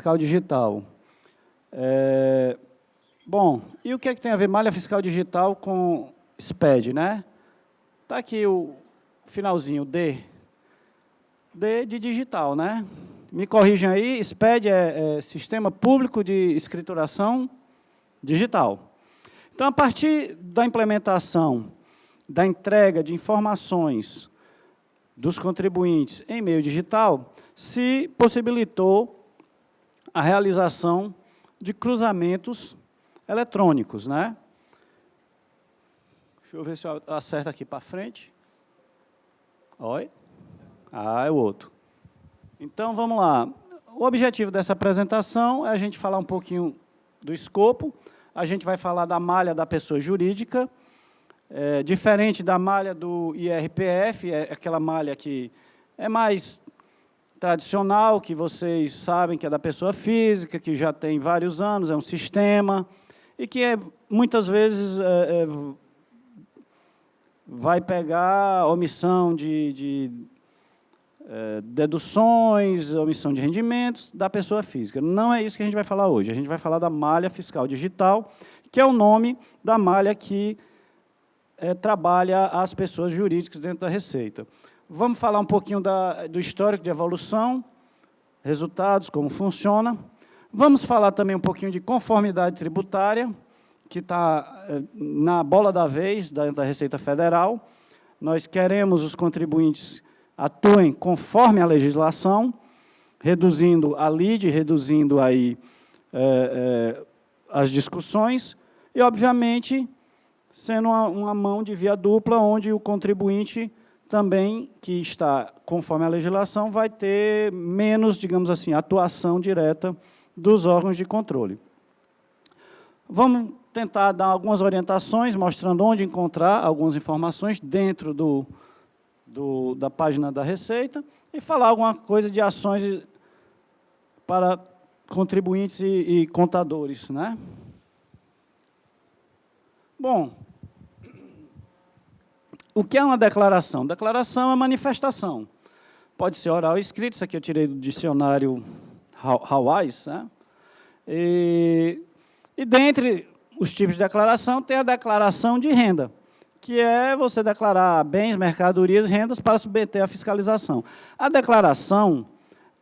fiscal digital. Bom, e o que é que tem a ver malha fiscal digital com SPED, né? Está aqui o finalzinho, D. D de digital, né? Me corrijam aí, SPED é Sistema Público de Escrituração Digital. Então, a partir da implementação, da entrega de informações dos contribuintes em meio digital, se possibilitou a realização de cruzamentos eletrônicos, né? Deixa eu ver se eu acerto aqui para frente. Oi? Ah, é o outro. Então, vamos lá. O objetivo dessa apresentação é a gente falar um pouquinho do escopo. A gente vai falar da malha da pessoa jurídica, diferente da malha do IRPF, é aquela malha que é mais tradicional, que vocês sabem que é da pessoa física, que já tem vários anos, é um sistema, e que muitas vezes vai pegar omissão de deduções, omissão de rendimentos da pessoa física. Não é isso que a gente vai falar hoje. A gente vai falar da malha fiscal digital, que é o nome da malha que trabalha as pessoas jurídicas dentro da Receita. Vamos falar um pouquinho do histórico de evolução, resultados, como funciona. Vamos falar também um pouquinho de conformidade tributária, que está na bola da vez da Receita Federal. Nós queremos os contribuintes atuem conforme a legislação, reduzindo a lide, reduzindo aí as discussões e, obviamente, sendo uma mão de via dupla, onde o contribuinte também, que está conforme a legislação, vai ter menos, digamos assim, atuação direta dos órgãos de controle. Vamos tentar dar algumas orientações, mostrando onde encontrar algumas informações dentro da página da Receita e falar alguma coisa de ações para contribuintes e contadores, né? Bom, o que é uma declaração? Declaração é manifestação. Pode ser oral ou escrito, isso aqui eu tirei do dicionário Hawais, né? E dentre os tipos de declaração, tem a declaração de renda, que é você declarar bens, mercadorias, rendas para submeter à fiscalização. A declaração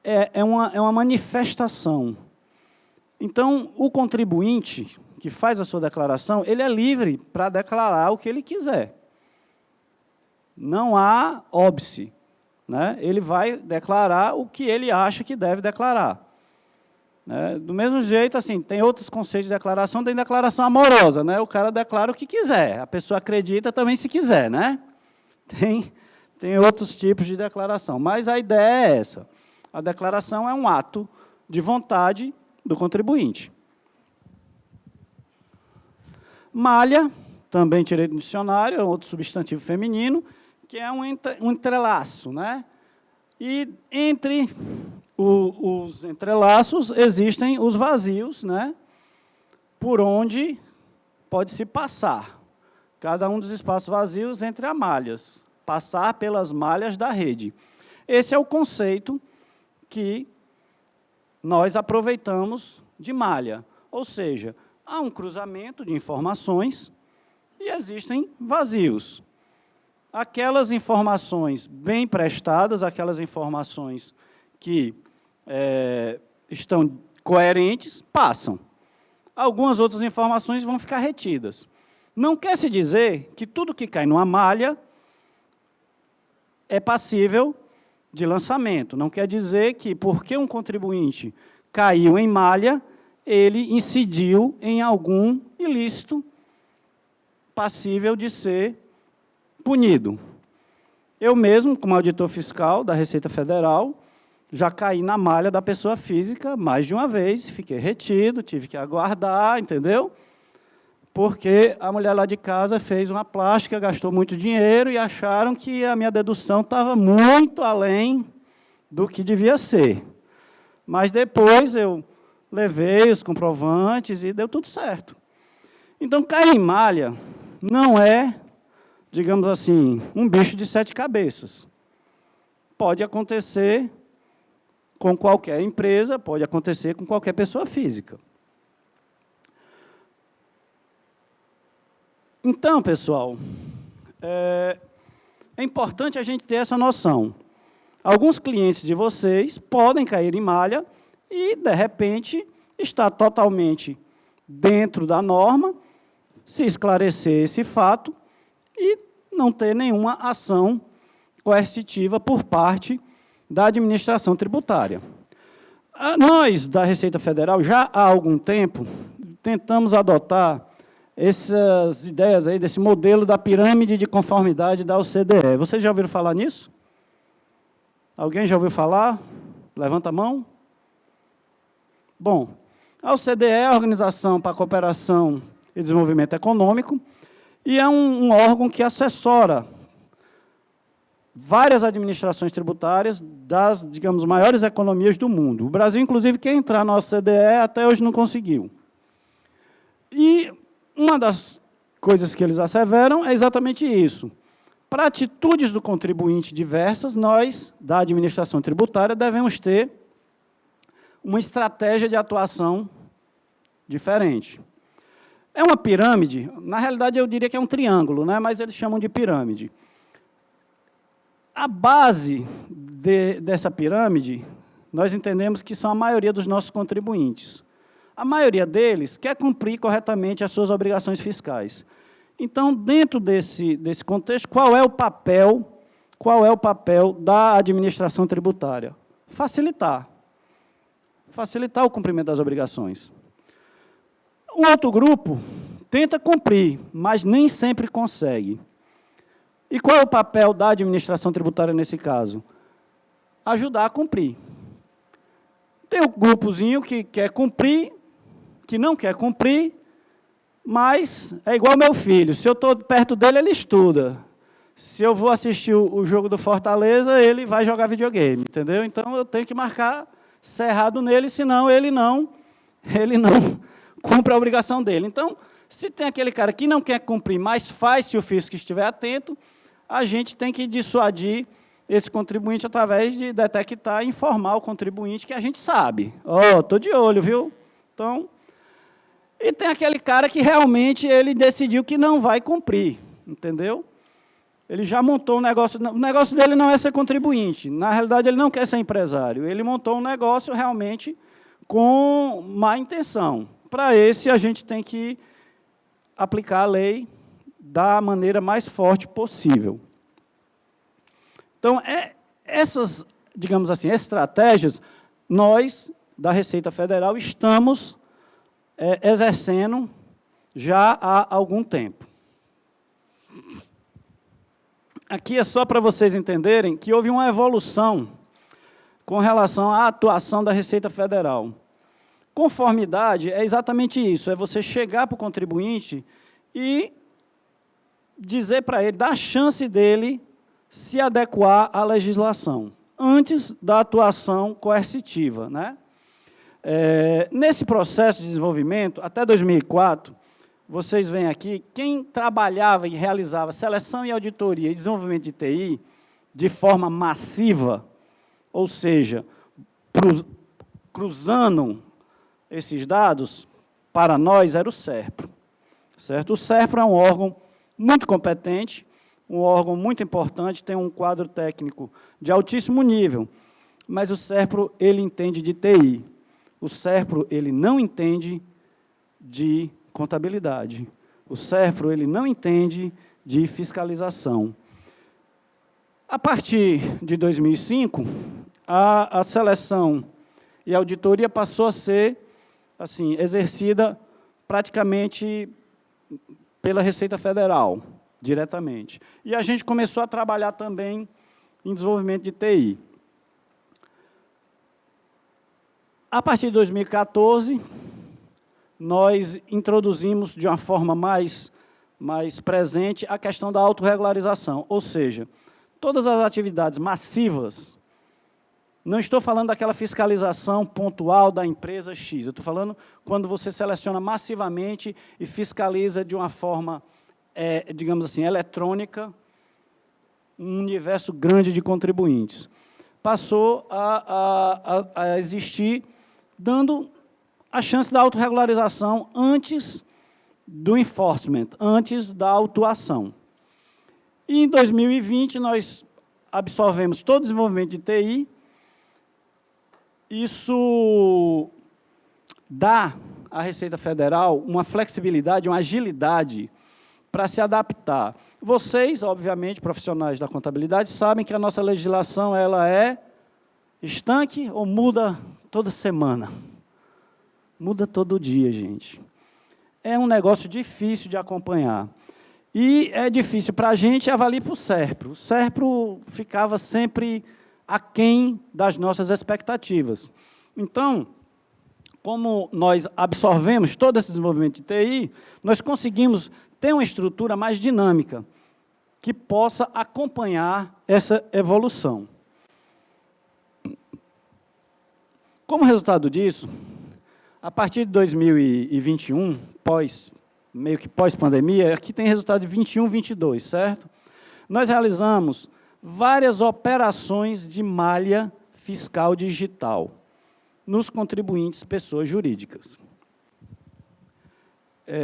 é uma manifestação. Então, o contribuinte que faz a sua declaração, ele é livre para declarar o que ele quiser. Não há óbice, né? Ele vai declarar o que ele acha que deve declarar. Do mesmo jeito, assim, tem outros conceitos de declaração, tem declaração amorosa, né? O cara declara o que quiser, a pessoa acredita também se quiser, né? Tem outros tipos de declaração, mas a ideia é essa. A declaração é um ato de vontade do contribuinte. Malha, também tirei do dicionário, é outro substantivo feminino, que é um entrelaço, né? E entre os entrelaços existem os vazios, né? Por onde pode-se passar. Cada um dos espaços vazios entre as malhas. Passar pelas malhas da rede. Esse é o conceito que nós aproveitamos de malha. Ou seja, há um cruzamento de informações e existem vazios. Aquelas informações bem prestadas, aquelas informações que estão coerentes, passam. Algumas outras informações vão ficar retidas. Não quer se dizer que tudo que cai numa malha é passível de lançamento. Não quer dizer que, porque um contribuinte caiu em malha, ele incidiu em algum ilícito passível de ser punido. Eu mesmo, como auditor fiscal da Receita Federal, já caí na malha da pessoa física mais de uma vez, fiquei retido, tive que aguardar, entendeu? Porque a mulher lá de casa fez uma plástica, gastou muito dinheiro e acharam que a minha dedução estava muito além do que devia ser. Mas depois eu levei os comprovantes e deu tudo certo. Então, cair em malha não é, digamos assim, um bicho de 7 cabeças. Pode acontecer com qualquer empresa, pode acontecer com qualquer pessoa física. Então, pessoal, é importante a gente ter essa noção. Alguns clientes de vocês podem cair em malha e, de repente, estar totalmente dentro da norma, se esclarecer esse fato e não ter nenhuma ação coercitiva por parte da administração tributária. Nós, da Receita Federal, já há algum tempo, tentamos adotar essas ideias aí desse modelo da pirâmide de conformidade da OCDE. Vocês já ouviram falar nisso? Alguém já ouviu falar? Levanta a mão. Bom, a OCDE é a Organização para a Cooperação e Desenvolvimento Econômico e é um órgão que assessora várias administrações tributárias das, digamos, maiores economias do mundo. O Brasil, inclusive, quer entrar na OCDE, até hoje não conseguiu. E uma das coisas que eles asseveram é exatamente isso. Para atitudes do contribuinte diversas, nós, da administração tributária, devemos ter uma estratégia de atuação diferente. É uma pirâmide, na realidade eu diria que é um triângulo, né? Mas eles chamam de pirâmide. A base dessa pirâmide, nós entendemos que são a maioria dos nossos contribuintes. A maioria deles quer cumprir corretamente as suas obrigações fiscais. Então, dentro desse contexto, qual é o papel da administração tributária? Facilitar o cumprimento das obrigações. Um outro grupo tenta cumprir, mas nem sempre consegue. E qual é o papel da administração tributária nesse caso? Ajudar a cumprir. Tem um grupozinho que quer cumprir, que não quer cumprir, mas é igual meu filho. Se eu estou perto dele, ele estuda. Se eu vou assistir o jogo do Fortaleza, ele vai jogar videogame, entendeu? Então, eu tenho que marcar cerrado nele, senão ele não cumpre a obrigação dele. Então, se tem aquele cara que não quer cumprir, mas faz se o fisco estiver atento, a gente tem que dissuadir esse contribuinte através de detectar e informar o contribuinte que a gente sabe. Estou de olho, viu? Então, e tem aquele cara que realmente ele decidiu que não vai cumprir, entendeu? Ele já montou um negócio, o negócio dele não é ser contribuinte, na realidade ele não quer ser empresário, ele montou um negócio realmente com má intenção. Para esse, a gente tem que aplicar a lei da maneira mais forte possível. Então, essas, digamos assim, estratégias, nós, da Receita Federal, estamos exercendo já há algum tempo. Aqui é só para vocês entenderem que houve uma evolução com relação à atuação da Receita Federal. Conformidade é exatamente isso, é você chegar para o contribuinte e dizer para ele, dar a chance dele se adequar à legislação, antes da atuação coercitiva, né? Nesse processo de desenvolvimento, até 2004, vocês veem aqui, quem trabalhava e realizava seleção e auditoria e desenvolvimento de TI de forma massiva, ou seja, cruzando esses dados, para nós era o SERPRO. Certo? O SERPRO é um órgão muito competente, um órgão muito importante, tem um quadro técnico de altíssimo nível, mas o SERPRO, ele entende de TI. O SERPRO, ele não entende de contabilidade. O SERPRO, ele não entende de fiscalização. A partir de 2005, a seleção e a auditoria passou a ser assim, exercida praticamente pela Receita Federal, diretamente. E a gente começou a trabalhar também em desenvolvimento de TI. A partir de 2014, nós introduzimos de uma forma mais presente a questão da autorregularização, ou seja, todas as atividades massivas, não estou falando daquela fiscalização pontual da empresa X, eu estou falando quando você seleciona massivamente e fiscaliza de uma forma, digamos assim, eletrônica, um universo grande de contribuintes. passou a existir, dando a chance da autorregularização antes do enforcement, antes da autuação. E, em 2020, nós absorvemos todo o desenvolvimento de TI. Isso dá à Receita Federal uma flexibilidade, uma agilidade para se adaptar. Vocês, obviamente, profissionais da contabilidade, sabem que a nossa legislação ela é estanque ou muda toda semana? Muda todo dia, gente. É um negócio difícil de acompanhar. E é difícil para a gente avaliar para o SERPRO. O SERPRO ficava sempre aquém das nossas expectativas. Então, como nós absorvemos todo esse desenvolvimento de TI, nós conseguimos ter uma estrutura mais dinâmica, que possa acompanhar essa evolução. Como resultado disso, a partir de 2021, meio que pós-pandemia, aqui tem resultado de 21, 22, certo? Nós realizamos várias operações de malha fiscal digital nos contribuintes pessoas jurídicas.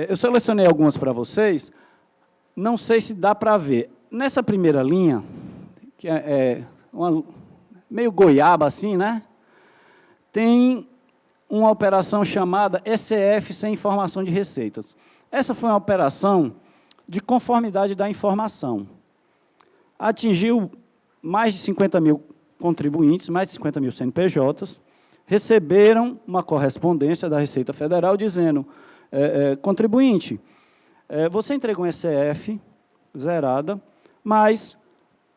Eu selecionei algumas para vocês, não sei se dá para ver. Nessa primeira linha, que meio goiaba assim, né? Tem uma operação chamada ECF sem informação de receitas. Essa foi uma operação de conformidade da informação. Atingiu mais de 50 mil contribuintes, mais de 50 mil CNPJs, receberam uma correspondência da Receita Federal dizendo, contribuinte, você entregou um ECF zerada, mas,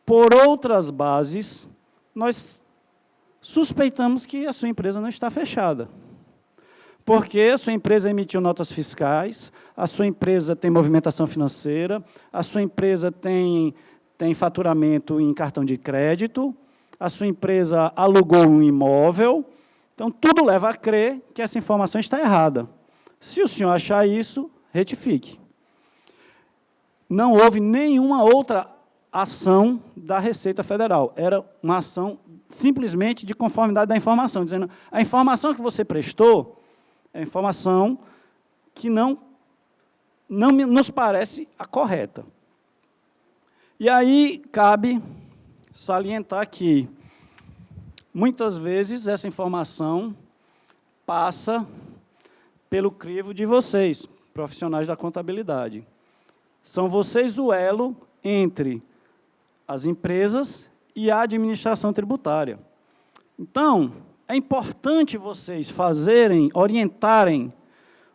por outras bases, nós suspeitamos que a sua empresa não está fechada. Porque a sua empresa emitiu notas fiscais, a sua empresa tem movimentação financeira, a sua empresa tem faturamento em cartão de crédito, a sua empresa alugou um imóvel. Então, tudo leva a crer que essa informação está errada. Se o senhor achar isso, retifique. Não houve nenhuma outra ação da Receita Federal. Era uma ação simplesmente de conformidade da informação, dizendo a informação que você prestou é informação que não nos parece a correta. E aí cabe salientar que, muitas vezes, essa informação passa pelo crivo de vocês, profissionais da contabilidade. São vocês o elo entre as empresas e a administração tributária. Então, é importante vocês orientarem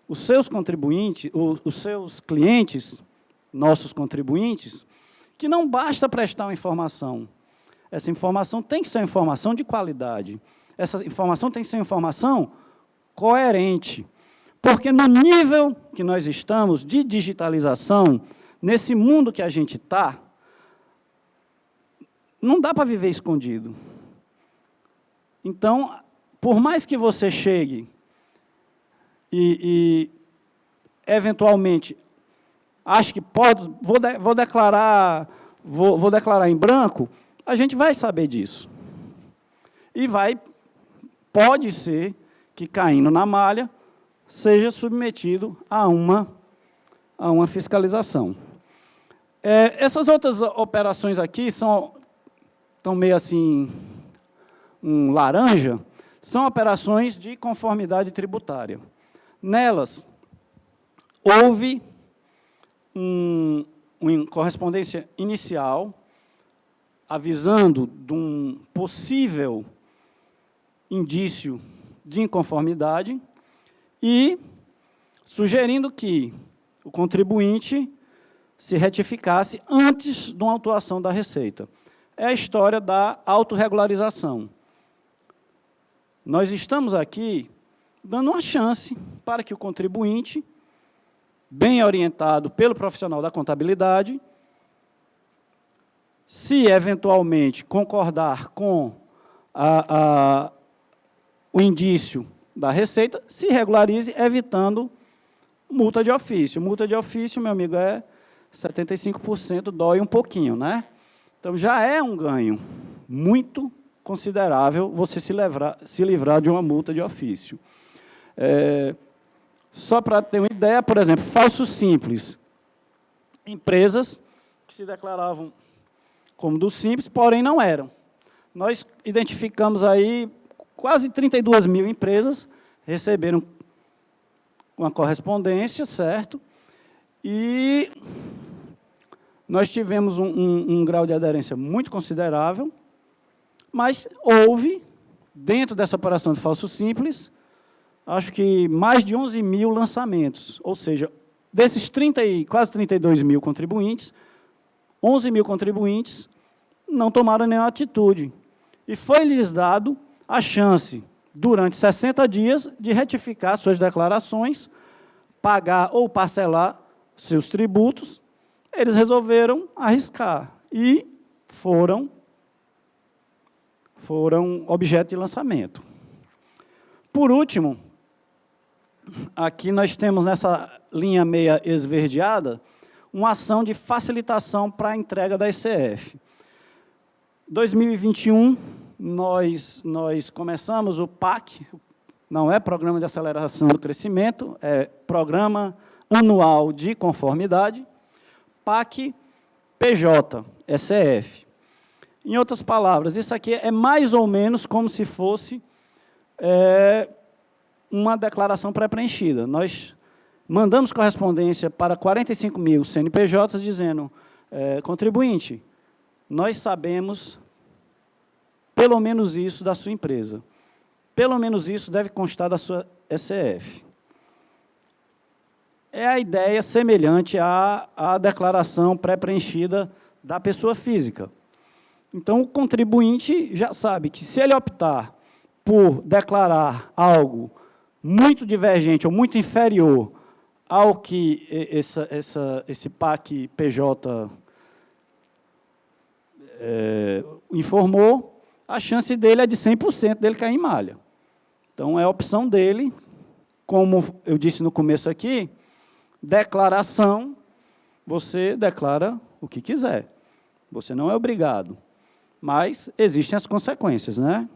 os seus contribuintes, os seus clientes, nossos contribuintes, que não basta prestar uma informação. Essa informação tem que ser uma informação de qualidade. Essa informação tem que ser uma informação coerente. Porque no nível que nós estamos de digitalização, nesse mundo que a gente está, não dá para viver escondido. Então, por mais que você chegue e eventualmente, acho que vou declarar em branco, a gente vai saber disso. E pode ser que, caindo na malha, seja submetido a uma fiscalização. Essas outras operações aqui estão meio assim, um laranja, são operações de conformidade tributária. Nelas, houve uma correspondência inicial, avisando de um possível indício de inconformidade e sugerindo que o contribuinte se retificasse antes de uma autuação da Receita. É a história da autorregularização. Nós estamos aqui dando uma chance para que o contribuinte, bem orientado pelo profissional da contabilidade, se eventualmente concordar com o indício da Receita, se regularize, evitando multa de ofício. Multa de ofício, meu amigo, é 75%, dói um pouquinho, né? Então, já é um ganho muito considerável você se livrar de uma multa de ofício. Só para ter uma ideia, por exemplo, falso simples. Empresas que se declaravam como do Simples, porém não eram. Nós identificamos aí quase 32 mil empresas, receberam uma correspondência, certo? E nós tivemos um grau de aderência muito considerável, mas houve, dentro dessa operação de falso simples, acho que mais de 11 mil lançamentos, ou seja, desses quase 32 mil contribuintes, 11 mil contribuintes não tomaram nenhuma atitude. E foi-lhes dado a chance, durante 60 dias, de retificar suas declarações, pagar ou parcelar seus tributos. Eles resolveram arriscar e foram objeto de lançamento. Por último, aqui nós temos nessa linha meia esverdeada, uma ação de facilitação para a entrega da ECF. 2021, nós começamos o PAC, não é Programa de Aceleração do Crescimento, é Programa Anual de Conformidade, PAC PJ, ECF. Em outras palavras, isso aqui é mais ou menos como se fosse uma declaração pré-preenchida. Nós mandamos correspondência para 45 mil CNPJs dizendo, contribuinte, nós sabemos pelo menos isso da sua empresa. Pelo menos isso deve constar da sua ECF. É a ideia semelhante à declaração pré-preenchida da pessoa física. Então, o contribuinte já sabe que, se ele optar por declarar algo muito divergente ou muito inferior ao que esse PAC PJ informou, a chance dele é de 100% dele cair em malha. Então, é a opção dele, como eu disse no começo aqui, declaração, você declara o que quiser. Você não é obrigado. Mas existem as consequências, né?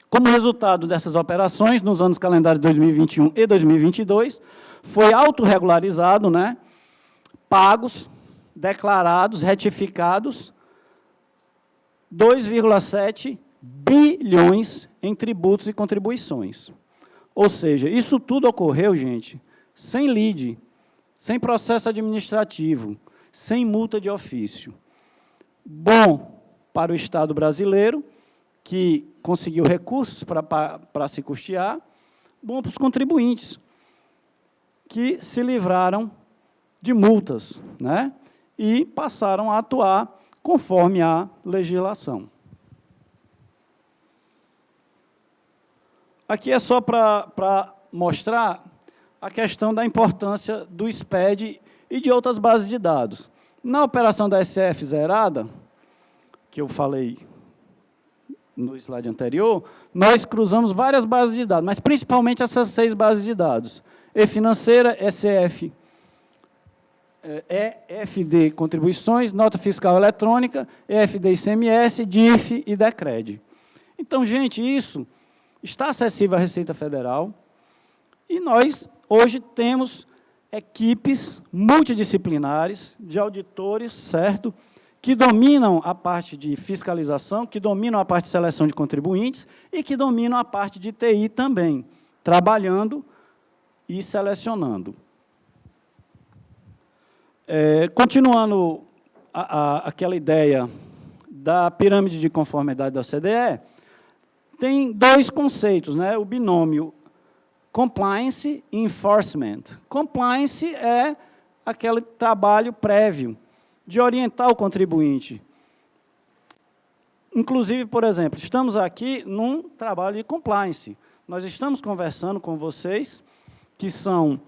Como resultado dessas operações, nos anos calendários 2021 e 2022, foi autorregularizado, né? Pagos, declarados, retificados, 2,7 bilhões em tributos e contribuições. Ou seja, isso tudo ocorreu, gente, sem lide, sem processo administrativo, sem multa de ofício. Bom para o Estado brasileiro, que conseguiu recursos para se custear, bom para os contribuintes, que se livraram de multas, né? E passaram a atuar conforme a legislação. Aqui é só para mostrar a questão da importância do SPED e de outras bases de dados. Na operação da ECF zerada, que eu falei no slide anterior, nós cruzamos várias bases de dados, mas principalmente essas 6 bases de dados. E-financeira, ECF, EFD Contribuições, Nota Fiscal Eletrônica, EFD ICMS, DIF e DECRED. Então, gente, isso está acessível à Receita Federal e nós, hoje, temos equipes multidisciplinares de auditores, certo?, que dominam a parte de fiscalização, que dominam a parte de seleção de contribuintes e que dominam a parte de TI também, trabalhando e selecionando. Continuando aquela ideia da pirâmide de conformidade da OCDE, tem 2 conceitos, né? O binômio compliance e enforcement. Compliance é aquele trabalho prévio de orientar o contribuinte. Inclusive, por exemplo, estamos aqui num trabalho de compliance. Nós estamos conversando com vocês, que são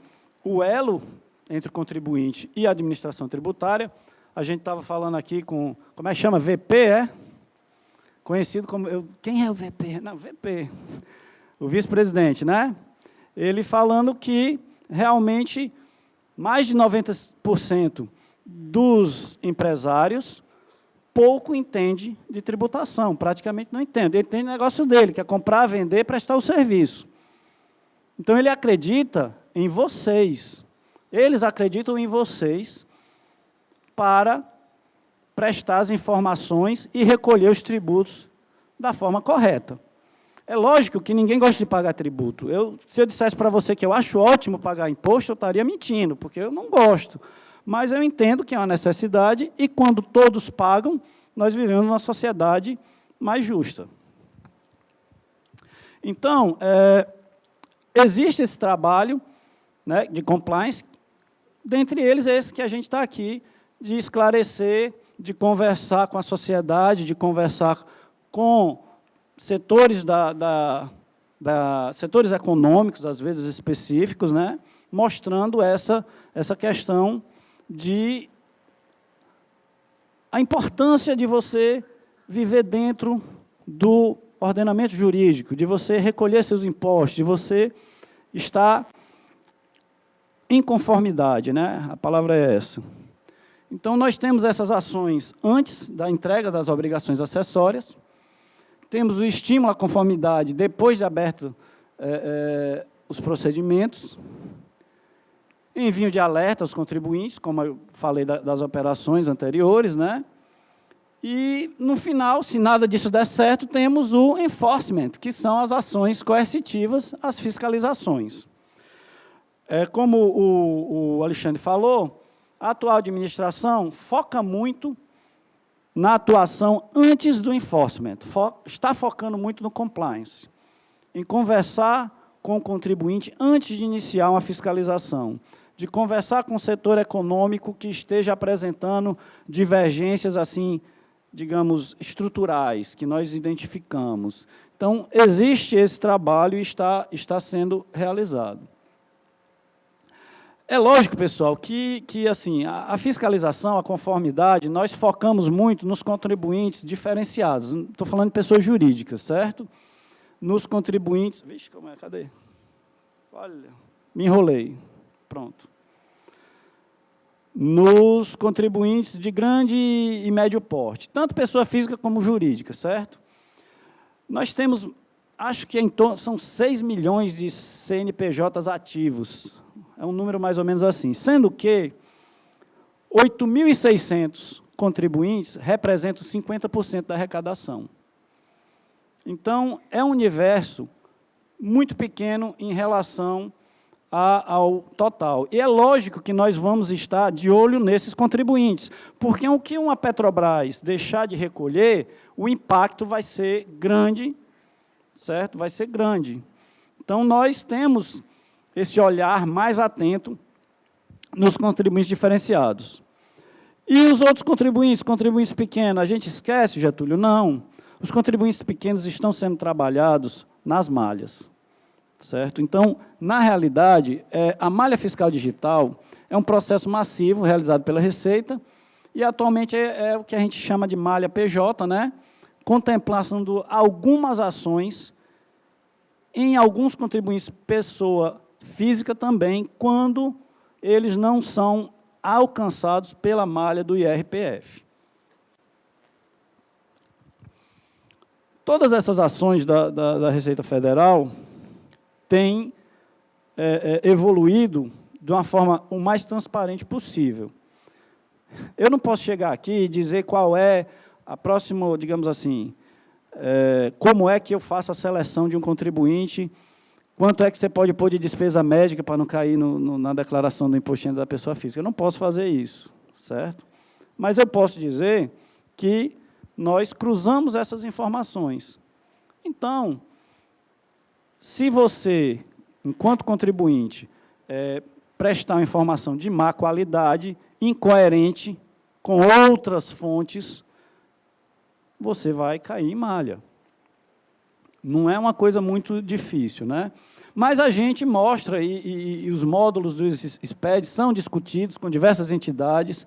o elo entre o contribuinte e a administração tributária. A gente estava falando aqui com, como é que chama? VP, é? Conhecido como... quem é o VP? Não, VP. O vice-presidente, né? Ele falando que, realmente, mais de 90% dos empresários pouco entende de tributação, praticamente não entende. Ele tem o negócio dele, que é comprar, vender, prestar o serviço. Então, ele acredita em vocês. Eles acreditam em vocês para prestar as informações e recolher os tributos da forma correta. É lógico que ninguém gosta de pagar tributo. Se eu dissesse para você que eu acho ótimo pagar imposto, eu estaria mentindo, porque eu não gosto. Mas eu entendo que é uma necessidade e, quando todos pagam, nós vivemos numa sociedade mais justa. Então, existe esse trabalho, né, de compliance, dentre eles é esse que a gente está aqui, de esclarecer, de conversar com a sociedade, de conversar com setores, setores econômicos, às vezes específicos, né, mostrando essa questão de a importância de você viver dentro do ordenamento jurídico, de você recolher seus impostos, de você estar em conformidade, né? A palavra é essa. Então, nós temos essas ações antes da entrega das obrigações acessórias, temos o estímulo à conformidade depois de aberto os procedimentos, envio de alerta aos contribuintes, como eu falei das operações anteriores, né? E, no final, se nada disso der certo, temos o enforcement, que são as ações coercitivas, as fiscalizações. Como o Alexandre falou, a atual administração foca muito na atuação antes do enforcement, está focando muito no compliance, em conversar com o contribuinte antes de iniciar uma fiscalização, de conversar com o setor econômico que esteja apresentando divergências, assim, digamos, estruturais, que nós identificamos. Então, existe esse trabalho e está sendo realizado. É lógico, pessoal, que assim, a fiscalização, a conformidade, nós focamos muito nos contribuintes diferenciados. Estou falando de pessoas jurídicas, certo? Nos contribuintes... Vixe, como é? Cadê? Olha, me enrolei. Pronto. Nos contribuintes de grande e médio porte, tanto pessoa física como jurídica, certo? Nós temos, acho que são 6 milhões de CNPJs ativos, é um número mais ou menos assim, sendo que 8.600 contribuintes representam 50% da arrecadação. Então, é um universo muito pequeno em relação ao total. E é lógico que nós vamos estar de olho nesses contribuintes, porque o que uma Petrobras deixar de recolher, o impacto vai ser grande, certo? Vai ser grande. Então, nós temos esse olhar mais atento nos contribuintes diferenciados. E os outros contribuintes pequenos, a gente esquece, Getúlio? Não. Os contribuintes pequenos estão sendo trabalhados nas malhas. Certo? Então, na realidade, a malha fiscal digital é um processo massivo realizado pela Receita e, atualmente, é o que a gente chama de malha PJ, né? Contemplando algumas ações em alguns contribuintes pessoa física também, quando eles não são alcançados pela malha do IRPF. Todas essas ações da Receita Federal têm evoluído de uma forma o mais transparente possível. Eu não posso chegar aqui e dizer qual é a próxima, digamos assim, como é que eu faço a seleção de um contribuinte, quanto é que você pode pôr de despesa médica para não cair na declaração do imposto de renda da pessoa física. Eu não posso fazer isso, certo? Mas eu posso dizer que nós cruzamos essas informações. Então, se você, enquanto contribuinte, prestar uma informação de má qualidade, incoerente, com outras fontes, você vai cair em malha. Não é uma coisa muito difícil, né? Mas a gente mostra, e os módulos dos SPED são discutidos com diversas entidades.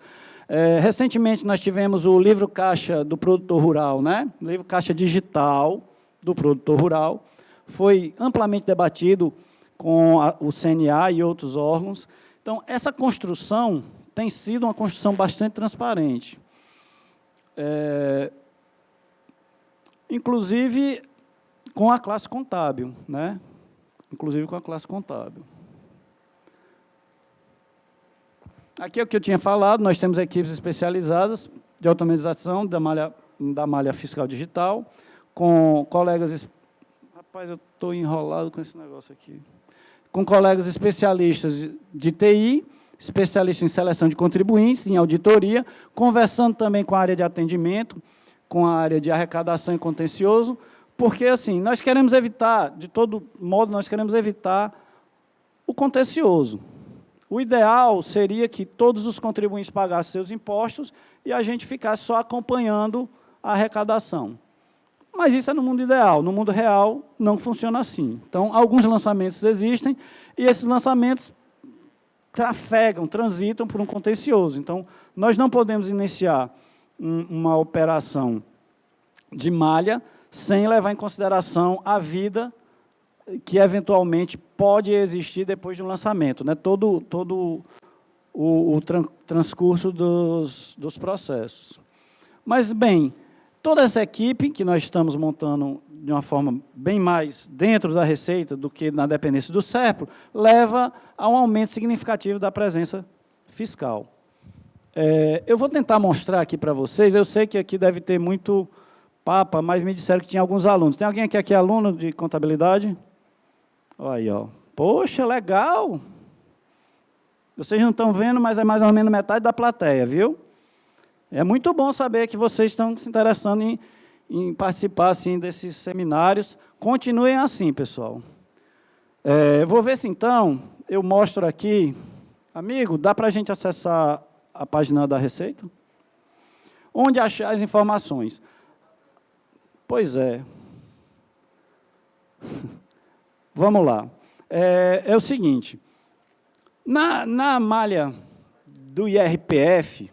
Recentemente, nós tivemos o livro caixa do produtor rural, né? O livro caixa digital do produtor rural. Foi amplamente debatido com o CNA e outros órgãos. Então, essa construção tem sido uma construção bastante transparente. inclusive com a classe contábil, né? Inclusive com a classe contábil. Aqui é o que eu tinha falado, nós temos equipes especializadas de automatização da malha fiscal digital, com colegas... Rapaz, eu estou enrolado com esse negócio aqui. Com colegas especialistas de TI, especialistas em seleção de contribuintes, em auditoria, conversando também com a área de atendimento, com a área de arrecadação e contencioso, porque, assim, nós queremos evitar, de todo modo, nós queremos evitar o contencioso. O ideal seria que todos os contribuintes pagassem seus impostos e a gente ficasse só acompanhando a arrecadação. Mas isso é no mundo ideal. No mundo real, não funciona assim. Então, alguns lançamentos existem e esses lançamentos transitam por um contencioso. Então, nós não podemos iniciar uma operação de malha sem levar em consideração a vida que, eventualmente, pode existir depois do lançamento, né? Todo o transcurso dos processos. Mas, bem, toda essa equipe que nós estamos montando de uma forma bem mais dentro da Receita do que na dependência do SERPRO, leva a um aumento significativo da presença fiscal. Eu vou tentar mostrar aqui para vocês, eu sei que aqui deve ter muito papa, mas me disseram que tinha alguns alunos. Tem alguém aqui que é aluno de contabilidade? Olha aí, ó. Poxa, legal! Vocês não estão vendo, mas é mais ou menos metade da plateia, viu? É muito bom saber que vocês estão se interessando em participar assim, desses seminários. Continuem assim, pessoal. Vou ver se, então, eu mostro aqui. Amigo, dá para a gente acessar a página da Receita? Onde achar as informações? Pois é. Vamos lá. É o seguinte. Na malha do IRPF,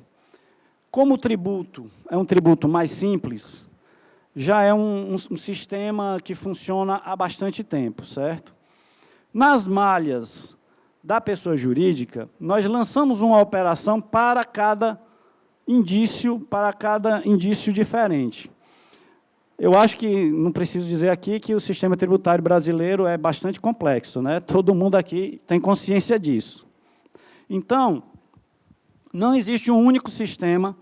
como o tributo é um tributo mais simples, já é um sistema que funciona há bastante tempo, certo? Nas malhas da pessoa jurídica, nós lançamos uma operação para cada indício diferente. Eu acho que, não preciso dizer aqui, que o sistema tributário brasileiro é bastante complexo, né? Todo mundo aqui tem consciência disso. Então, não existe um único sistema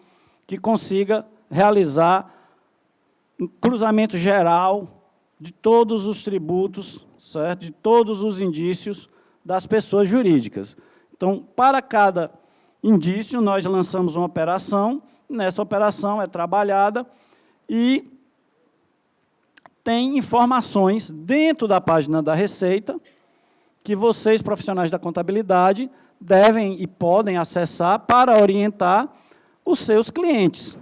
que consiga realizar um cruzamento geral de todos os tributos, certo? De todos os indícios das pessoas jurídicas. Então, para cada indício, nós lançamos uma operação, nessa operação é trabalhada e tem informações dentro da página da Receita que vocês, profissionais da contabilidade, devem e podem acessar para orientar os seus clientes.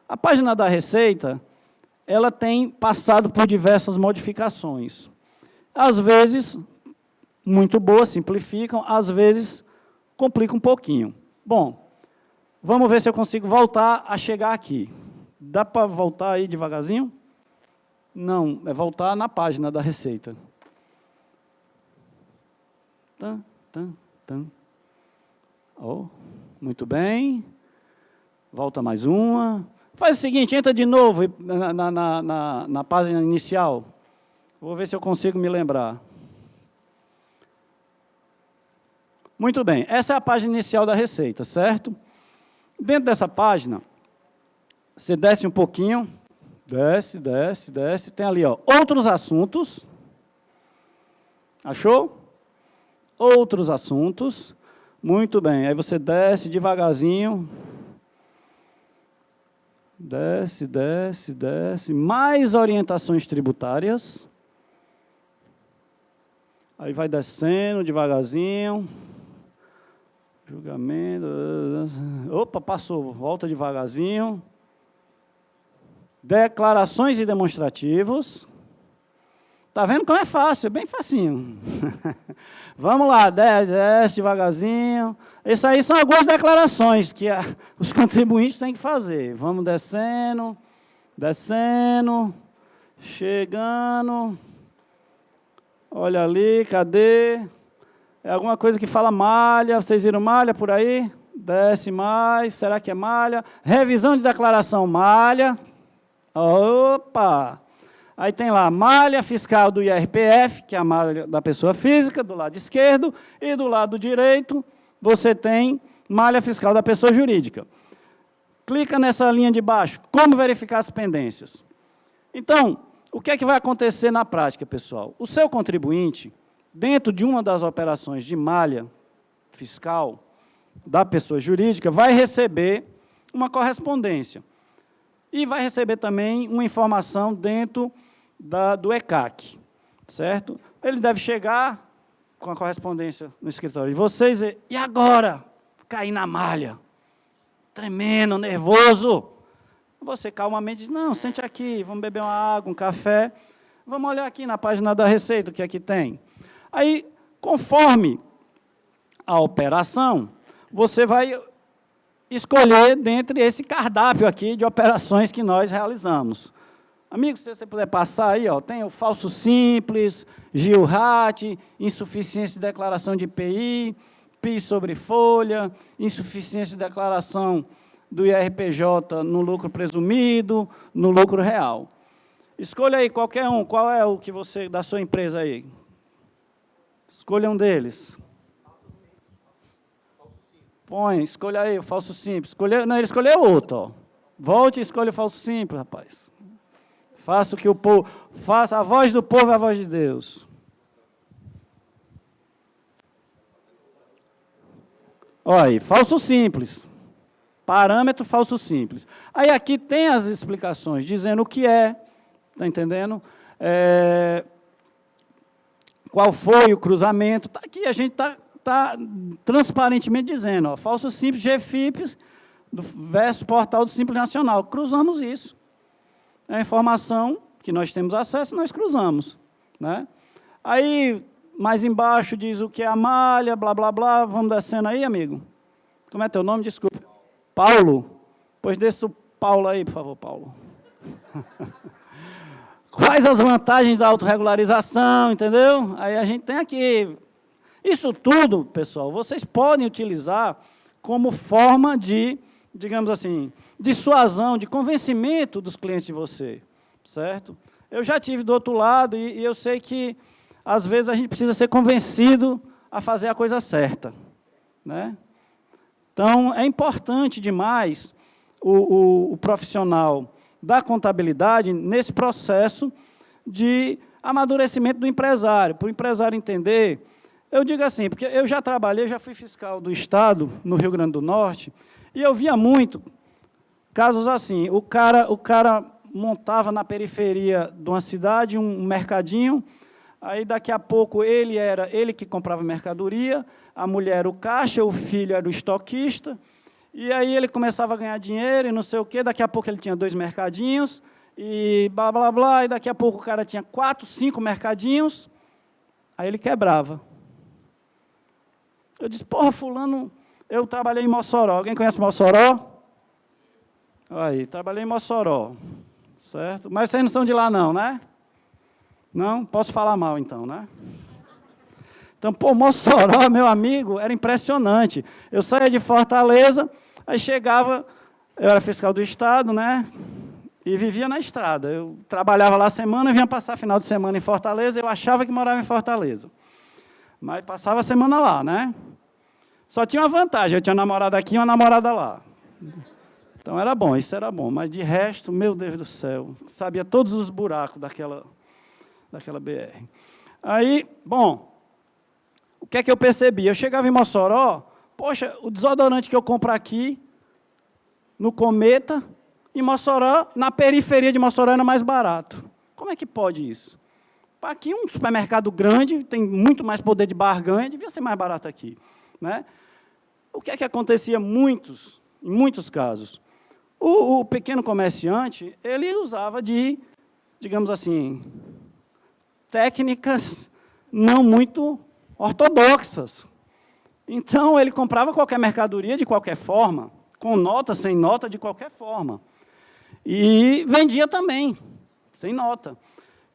A página da Receita, ela tem passado por diversas modificações. Às vezes, muito boas, simplificam, às vezes, complica um pouquinho. Bom, vamos ver se eu consigo voltar a chegar aqui. Dá para voltar aí devagarzinho? Não, é voltar na página da Receita. Oh, muito bem. Volta mais uma. Faz o seguinte, entra de novo na página inicial. Vou ver se eu consigo me lembrar. Muito bem, essa é a página inicial da Receita, certo? Dentro dessa página, você desce um pouquinho, desce, tem ali, ó, outros assuntos. Achou? Outros assuntos. Muito bem, aí você desce devagarzinho. Desce. Mais orientações tributárias. Aí vai descendo devagarzinho. Julgamento. Opa, passou. Volta devagarzinho. Declarações e demonstrativos. Está vendo como é fácil? É bem facinho. Vamos lá, desce devagarzinho. Essas aí são algumas declarações que os contribuintes têm que fazer. Vamos descendo, chegando. Olha ali, cadê? É alguma coisa que fala malha. Vocês viram malha por aí? Desce mais, será que é malha? Revisão de declaração, malha. Opa! Aí tem lá, malha fiscal do IRPF, que é a malha da pessoa física, do lado esquerdo, e do lado direito, você tem malha fiscal da pessoa jurídica. Clica nessa linha de baixo, como verificar as pendências. Então, o que é que vai acontecer na prática, pessoal? O seu contribuinte, dentro de uma das operações de malha fiscal da pessoa jurídica, vai receber uma correspondência. E vai receber também uma informação dentro do ECAC, certo? Ele deve chegar com a correspondência no escritório de vocês e agora? Cair na malha. Tremendo, nervoso. Você calmamente diz, não, sente aqui, vamos beber uma água, um café. Vamos olhar aqui na página da Receita, o que aqui tem. Aí, conforme a operação, você vai escolher dentre esse cardápio aqui de operações que nós realizamos. Amigo, se você puder passar aí, ó, tem o falso simples, GILRAT, insuficiência de declaração de IPI, PIS sobre folha, insuficiência de declaração do IRPJ no lucro presumido, no lucro real. Escolha aí qualquer um, qual é o que você, da sua empresa aí? Escolha um deles. Põe, escolha aí o falso simples. Não, ele escolheu outro, ó. Volte e escolha o falso simples, rapaz. Faça o que o povo, faça a voz do povo é a voz de Deus. Olha aí, falso simples. Parâmetro falso simples. Aí aqui tem as explicações, dizendo o que é, está entendendo? Qual foi o cruzamento. Tá aqui, a gente está transparentemente dizendo, ó, falso simples, GFIPS, versus portal do Simples Nacional. Cruzamos isso. É a informação que nós temos acesso, nós cruzamos. Né? Aí, mais embaixo, diz o que é a malha, blá, blá, blá. Vamos descendo aí, amigo? Como é teu nome? Desculpa. Paulo? Pois desça o Paulo aí, por favor, Paulo. Quais as vantagens da autorregularização, entendeu? Aí a gente tem aqui. Isso tudo, pessoal, vocês podem utilizar como forma de, digamos assim, dissuasão, de convencimento dos clientes de você, certo? Eu já tive do outro lado e eu sei que, às vezes, a gente precisa ser convencido a fazer a coisa certa, né? Então, é importante demais o profissional da contabilidade nesse processo de amadurecimento do empresário, para o empresário entender. Eu digo assim, porque eu já trabalhei, já fui fiscal do Estado, no Rio Grande do Norte, e eu via muito casos assim, o cara montava na periferia de uma cidade um mercadinho, aí daqui a pouco ele que comprava mercadoria, a mulher era o caixa, o filho era o estoquista, e aí ele começava a ganhar dinheiro e não sei o quê, daqui a pouco ele tinha 2 mercadinhos, e blá, blá, blá, e daqui a pouco o cara tinha 4, 5 mercadinhos, aí ele quebrava. Eu disse, porra, fulano, eu trabalhei em Mossoró, alguém conhece Mossoró? Aí, trabalhei em Mossoró, certo? Mas vocês não são de lá não, né? Não? Posso falar mal então, né? Então, pô, Mossoró, meu amigo, era impressionante. Eu saía de Fortaleza, aí chegava, eu era fiscal do Estado, né? E vivia na estrada. Eu trabalhava lá semana, vinha passar final de semana em Fortaleza, eu achava que morava em Fortaleza. Mas passava a semana lá, né? Só tinha uma vantagem, eu tinha uma namorada aqui e uma namorada lá. Então, era bom, isso era bom. Mas, de resto, meu Deus do céu, sabia todos os buracos daquela BR. Aí, bom, o que é que eu percebi? Eu chegava em Mossoró, poxa, o desodorante que eu compro aqui, no Cometa, em Mossoró, na periferia de Mossoró, era mais barato. Como é que pode isso? Aqui, um supermercado grande, tem muito mais poder de barganha, devia ser mais barato aqui. Né? O que é que acontecia em muitos casos? O pequeno comerciante, ele usava de, digamos assim, técnicas não muito ortodoxas. Então, ele comprava qualquer mercadoria de qualquer forma, com nota, sem nota, de qualquer forma. E vendia também, sem nota.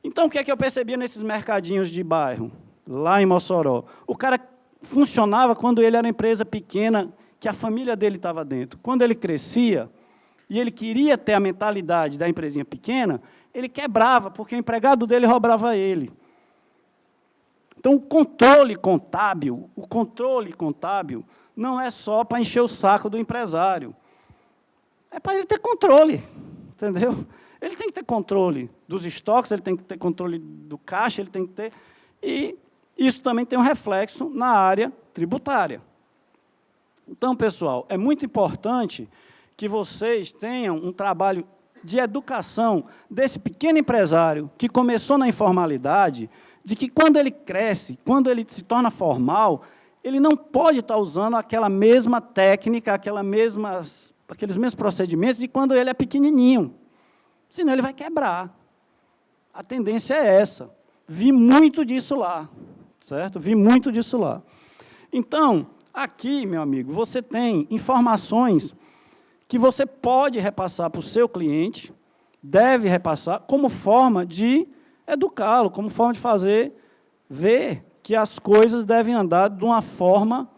Então, o que é que eu percebia nesses mercadinhos de bairro, lá em Mossoró? O cara funcionava quando ele era uma empresa pequena, que a família dele estava dentro. Quando ele crescia, e ele queria ter a mentalidade da empresinha pequena, ele quebrava, porque o empregado dele roubava ele. Então, o controle contábil não é só para encher o saco do empresário. É para ele ter controle, entendeu? Ele tem que ter controle dos estoques, ele tem que ter controle do caixa, ele tem que ter... E isso também tem um reflexo na área tributária. Então, pessoal, é muito importante que vocês tenham um trabalho de educação desse pequeno empresário que começou na informalidade, de que quando ele cresce, quando ele se torna formal, ele não pode estar usando aquela mesma técnica, aqueles mesmos procedimentos de quando ele é pequenininho. Senão ele vai quebrar. A tendência é essa. Vi muito disso lá, certo? Vi muito disso lá. Então, aqui, meu amigo, você tem informações que você pode repassar para o seu cliente, deve repassar, como forma de educá-lo, como forma de fazer, ver que as coisas devem andar de uma forma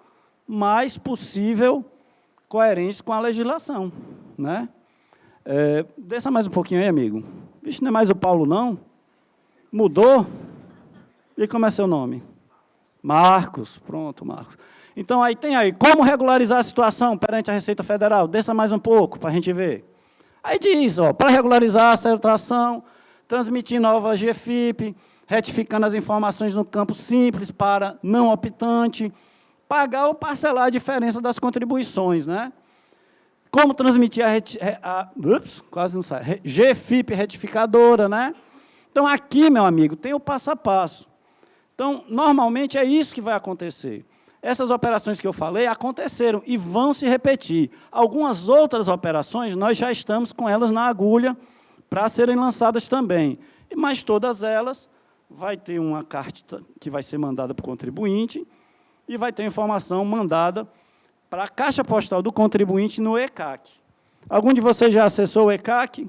mais possível coerente com a legislação, né? Desça mais um pouquinho aí, amigo. Vixe, não é mais o Paulo, não? Mudou? E como é seu nome? Marcos. Pronto, Marcos. Então, aí tem aí, como regularizar a situação perante a Receita Federal? Desça mais um pouco, para a gente ver. Aí diz, para regularizar a situação, transmitir nova GFIP, retificando as informações no campo simples para não optante, pagar ou parcelar a diferença das contribuições, né? Como transmitir quase não sai, GFIP retificadora, né? Então, aqui, meu amigo, tem o passo a passo. Então, normalmente é isso que vai acontecer. Essas operações que eu falei aconteceram e vão se repetir. Algumas outras operações, nós já estamos com elas na agulha para serem lançadas também. Mas todas elas vai ter uma carta que vai ser mandada para o contribuinte e vai ter informação mandada para a caixa postal do contribuinte no ECAC. Algum de vocês já acessou o ECAC?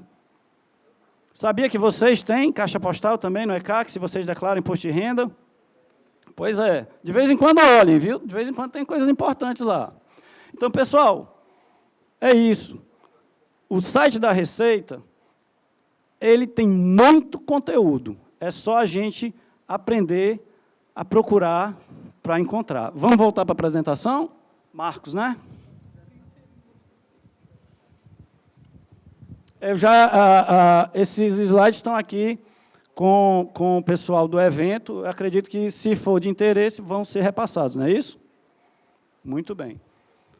Sabia que vocês têm caixa postal também no ECAC, se vocês declaram imposto de renda? Pois é, de vez em quando olhem, viu? De vez em quando tem coisas importantes lá. Então, pessoal, é isso. O site da Receita, ele tem muito conteúdo. É só a gente aprender a procurar para encontrar. Vamos voltar para a apresentação? Marcos, né? Esses slides estão aqui com o pessoal do evento. Eu acredito que, se for de interesse, vão ser repassados, não é isso? Muito bem.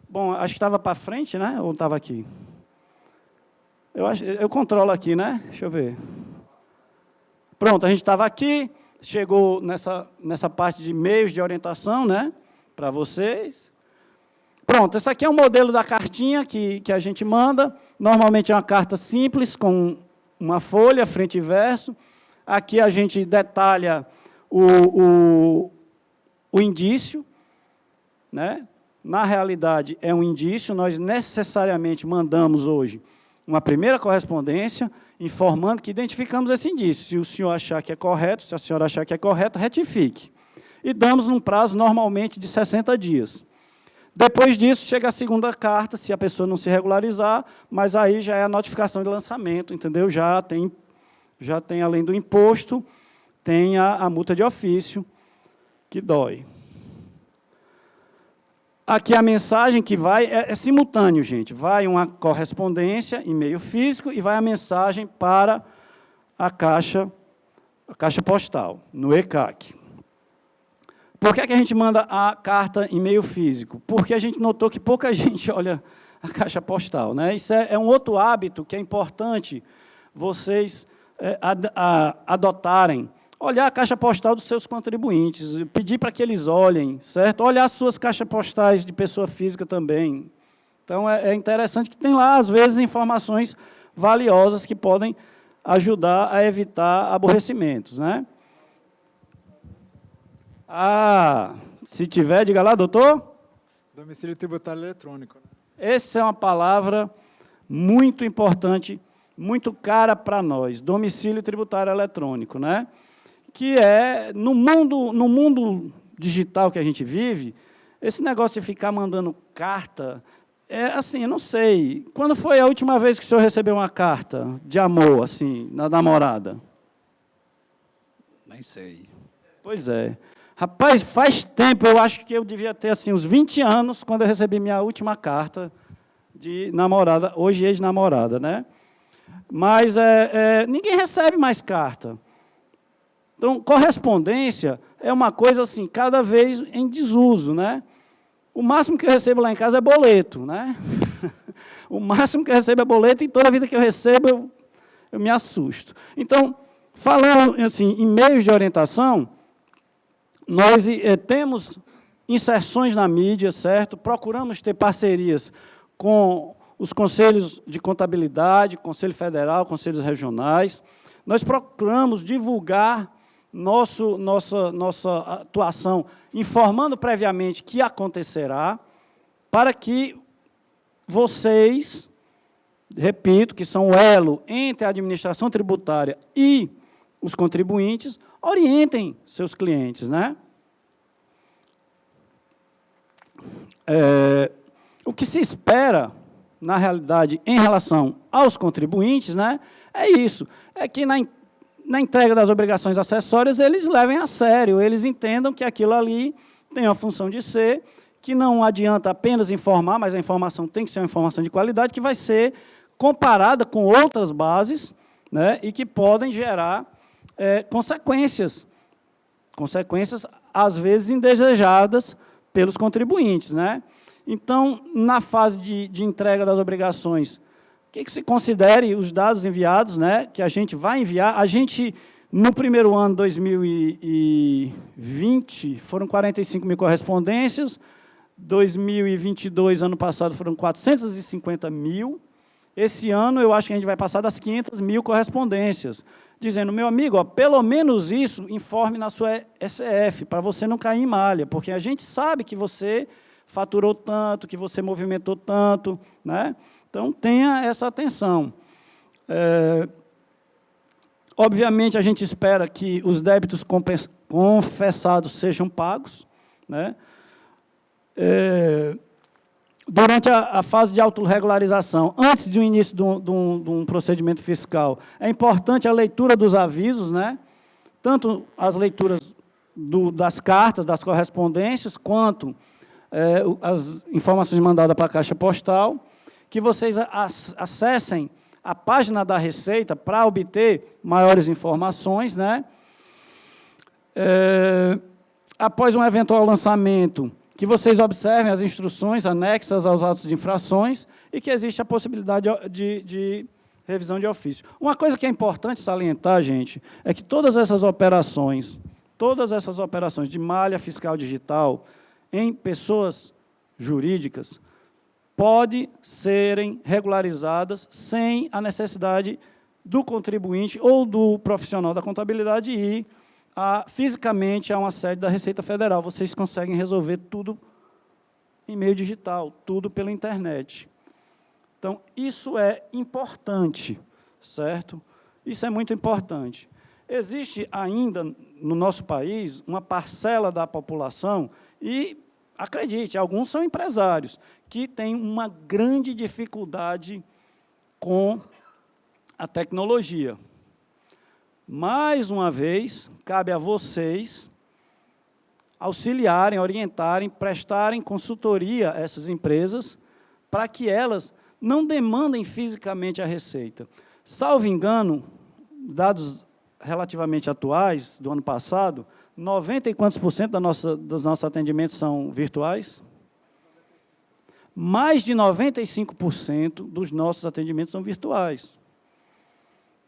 Bom, acho que estava para frente, né? Ou estava aqui? Eu controlo aqui, né? Deixa eu ver. Pronto, a gente estava aqui, chegou nessa parte de meios de orientação, né? Para vocês. Pronto, esse aqui é um modelo da cartinha que a gente manda. Normalmente é uma carta simples, com uma folha, frente e verso. Aqui a gente detalha o indício, né? Na realidade, é um indício, nós necessariamente mandamos hoje uma primeira correspondência, informando que identificamos esse indício. Se o senhor achar que é correto, se a senhora achar que é correto, retifique. E damos num prazo, normalmente, de 60 dias. Depois disso, chega a segunda carta, se a pessoa não se regularizar, mas aí já é a notificação de lançamento, entendeu? Já tem além do imposto, tem a multa de ofício, que dói. Aqui a mensagem que vai é simultâneo, gente. Vai uma correspondência, e-mail físico, e vai a mensagem para a caixa postal, no ECAC. Por que a gente manda a carta e-mail físico? Porque a gente notou que pouca gente olha a caixa postal, né? Isso é um outro hábito que é importante vocês adotarem. Olhar a caixa postal dos seus contribuintes, pedir para que eles olhem, certo? Olhar as suas caixas postais de pessoa física também. Então, é interessante que tem lá, às vezes, informações valiosas que podem ajudar a evitar aborrecimentos, né? Se tiver, diga lá, doutor. Domicílio tributário eletrônico. Essa é uma palavra muito importante, muito cara para nós, domicílio tributário eletrônico, né? Que é, no mundo digital que a gente vive, esse negócio de ficar mandando carta, assim, eu não sei. Quando foi a última vez que o senhor recebeu uma carta de amor, assim, na namorada? Nem sei. Pois é. Rapaz, faz tempo, eu acho que eu devia ter, assim, uns 20 anos, quando eu recebi minha última carta de namorada, hoje ex-namorada, né? Mas ninguém recebe mais carta. Então, correspondência é uma coisa, assim, cada vez em desuso, né? O máximo que eu recebo lá em casa é boleto, né? O máximo que eu recebo é boleto, e toda a vida que eu recebo, eu me assusto. Então, falando, assim, em meios de orientação, nós temos inserções na mídia, certo? Procuramos ter parcerias com os conselhos de contabilidade, Conselho Federal, conselhos regionais. Nós procuramos divulgar nossa atuação, informando previamente que acontecerá, para que vocês, repito, que são o elo entre a administração tributária e os contribuintes, orientem seus clientes, né? O que se espera, na realidade, em relação aos contribuintes, né, é isso, é que na entrega das obrigações acessórias, eles levem a sério, eles entendam que aquilo ali tem a função de ser, que não adianta apenas informar, mas a informação tem que ser uma informação de qualidade, que vai ser comparada com outras bases, né, e que podem gerar consequências, às vezes, indesejadas pelos contribuintes, né? Então, na fase de entrega das obrigações, que se considere os dados enviados, né, que a gente vai enviar. A gente, no primeiro ano, 2020, foram 45 mil correspondências, 2022, ano passado, foram 450 mil. Esse ano, eu acho que a gente vai passar das 500 mil correspondências, dizendo, meu amigo, ó, pelo menos isso, informe na sua ECF, para você não cair em malha, porque a gente sabe que você faturou tanto, que você movimentou tanto, né? Então, tenha essa atenção. Obviamente, a gente espera que os débitos confessados sejam pagos, né? Durante a fase de autorregularização, antes do início de um procedimento fiscal, é importante a leitura dos avisos, né? Tanto as leituras das cartas, das correspondências, quanto as informações mandadas para a Caixa Postal, que vocês acessem a página da Receita para obter maiores informações, né? Após um eventual lançamento, que vocês observem as instruções anexas aos autos de infrações e que existe a possibilidade de revisão de ofício. Uma coisa que é importante salientar, gente, é que todas essas operações de malha fiscal digital em pessoas jurídicas podem serem regularizadas sem a necessidade do contribuinte ou do profissional da contabilidade ir fisicamente a uma sede da Receita Federal. Vocês conseguem resolver tudo em meio digital, tudo pela internet. Então, isso é importante, certo? Isso é muito importante. Existe ainda, no nosso país, uma parcela da população, e, acredite, alguns são empresários, que têm uma grande dificuldade com a tecnologia. Mais uma vez, cabe a vocês auxiliarem, orientarem, prestarem consultoria a essas empresas para que elas não demandem fisicamente a Receita. Salvo engano, dados relativamente atuais, do ano passado, 90 e quantos % dos nossos atendimentos são virtuais? Mais de 95% dos nossos atendimentos são virtuais,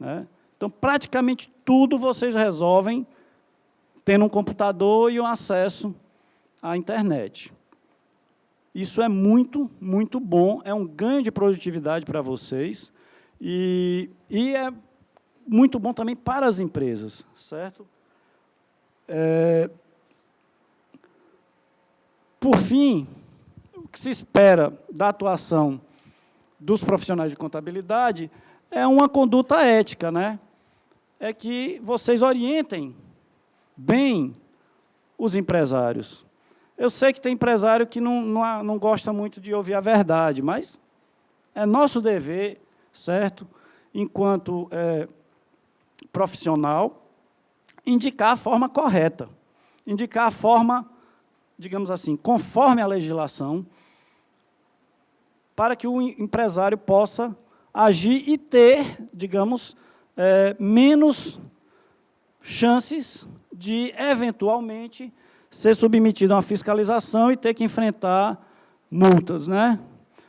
né? Então, praticamente tudo vocês resolvem tendo um computador e um acesso à internet. Isso é muito, muito bom, é um ganho de produtividade para vocês e é muito bom também para as empresas, certo? Por fim, o que se espera da atuação dos profissionais de contabilidade é uma conduta ética, né? É que vocês orientem bem os empresários. Eu sei que tem empresário que não gosta muito de ouvir a verdade, mas é nosso dever, certo, enquanto profissional, indicar a forma correta, indicar a forma, digamos assim, conforme a legislação, para que o empresário possa agir e ter, digamos, menos chances de, eventualmente, ser submetido a uma fiscalização e ter que enfrentar multas, né?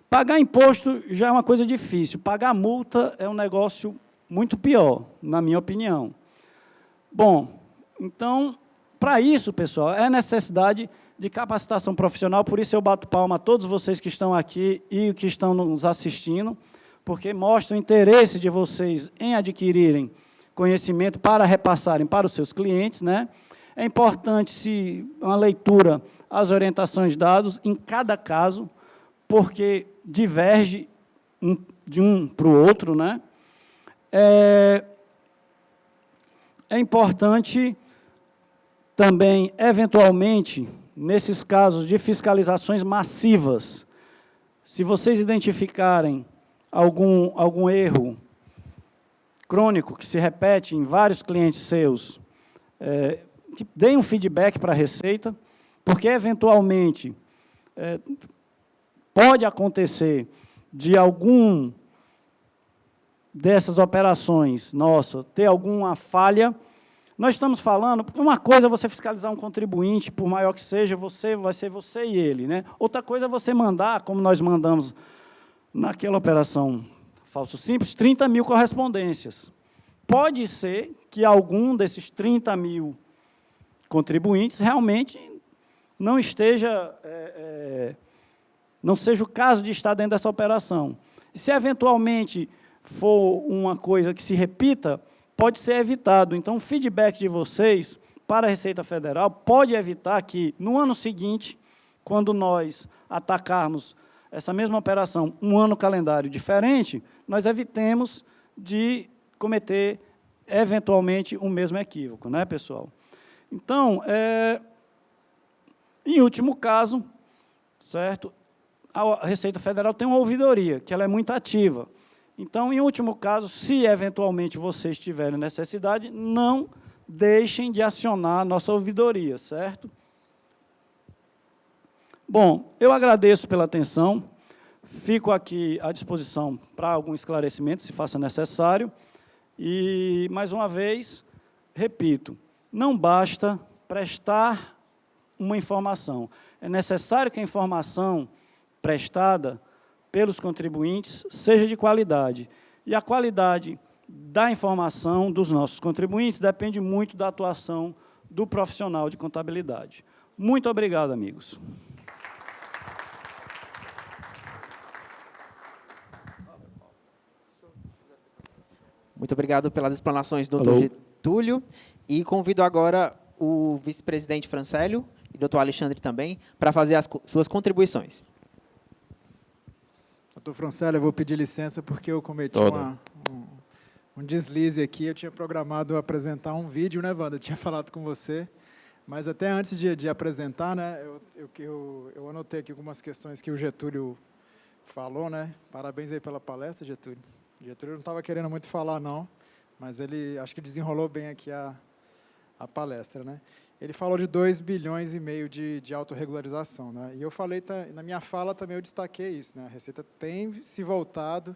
Pagar imposto já é uma coisa difícil, pagar multa é um negócio muito pior, na minha opinião. Bom, então, para isso, pessoal, é necessidade de capacitação profissional, por isso eu bato palma a todos vocês que estão aqui e que estão nos assistindo, porque mostra o interesse de vocês em adquirirem conhecimento para repassarem para os seus clientes, né? É importante uma leitura às orientações dadas em cada caso, porque diverge de um para o outro, né? É importante também, eventualmente, nesses casos de fiscalizações massivas, se vocês identificarem algum erro crônico que se repete em vários clientes seus, que deem um feedback para a Receita, porque, eventualmente, pode acontecer de algum dessas operações, nossa, ter alguma falha. Nós estamos falando, uma coisa é você fiscalizar um contribuinte, por maior que seja, vai ser você e ele, né? Outra coisa é você mandar, como nós mandamos naquela operação Falso Simples, 30 mil correspondências. Pode ser que algum desses 30 mil contribuintes realmente não esteja, não seja o caso de estar dentro dessa operação. E se, eventualmente, for uma coisa que se repita, pode ser evitado. Então, o feedback de vocês para a Receita Federal pode evitar que, no ano seguinte, quando nós atacarmos essa mesma operação, um ano calendário diferente, nós evitemos de cometer, eventualmente, o mesmo equívoco, né, pessoal? Então, em último caso, certo, a Receita Federal tem uma ouvidoria, que ela é muito ativa. Então, em último caso, se eventualmente vocês tiverem necessidade, não deixem de acionar a nossa ouvidoria, certo? Bom, eu agradeço pela atenção, fico aqui à disposição para algum esclarecimento, se faça necessário, e, mais uma vez, repito, não basta prestar uma informação, é necessário que a informação prestada pelos contribuintes seja de qualidade. E a qualidade da informação dos nossos contribuintes depende muito da atuação do profissional de contabilidade. Muito obrigado, amigos. Muito obrigado pelas explanações, doutor Getúlio. E convido agora o vice-presidente Francélio e doutor Alexandre também para fazer as suas contribuições. Doutor Francélio, eu vou pedir licença porque eu cometi um deslize aqui. Eu tinha programado apresentar um vídeo, né, Wanda? Eu tinha falado com você, mas até antes de apresentar, né, eu anotei aqui algumas questões que o Getúlio falou, né? Parabéns aí pela palestra, Getúlio. O Getúlio não estava querendo muito falar, não, mas ele acho que desenrolou bem aqui a palestra, né? Ele falou de 2,5 bilhões de autorregularização, né? E eu falei, na minha fala também eu destaquei isso, né? A Receita tem se voltado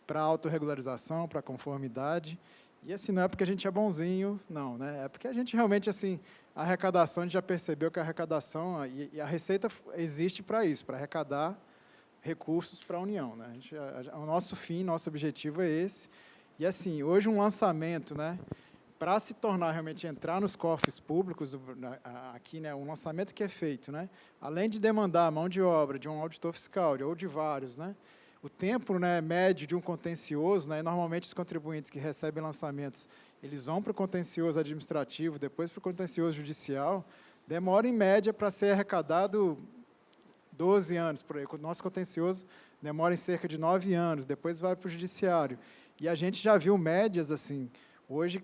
para a autorregularização, para a conformidade, e assim, não é porque a gente é bonzinho, não, né? É porque a gente realmente, assim, a arrecadação, a gente já percebeu que a arrecadação, e a Receita existe para isso, para arrecadar recursos para a União, né? O nosso fim, nosso objetivo é esse, e assim, hoje um lançamento, né? Para se tornar realmente, entrar nos cofres públicos, aqui, né, um lançamento que é feito, né, além de demandar a mão de obra de um auditor fiscal, ou de vários, né, o tempo, né, médio de um contencioso, né, normalmente os contribuintes que recebem lançamentos, eles vão para o contencioso administrativo, depois para o contencioso judicial, demora em média para ser arrecadado 12 anos, por aí. O nosso contencioso demora em cerca de 9 anos, depois vai para o judiciário. E a gente já viu médias, assim, hoje,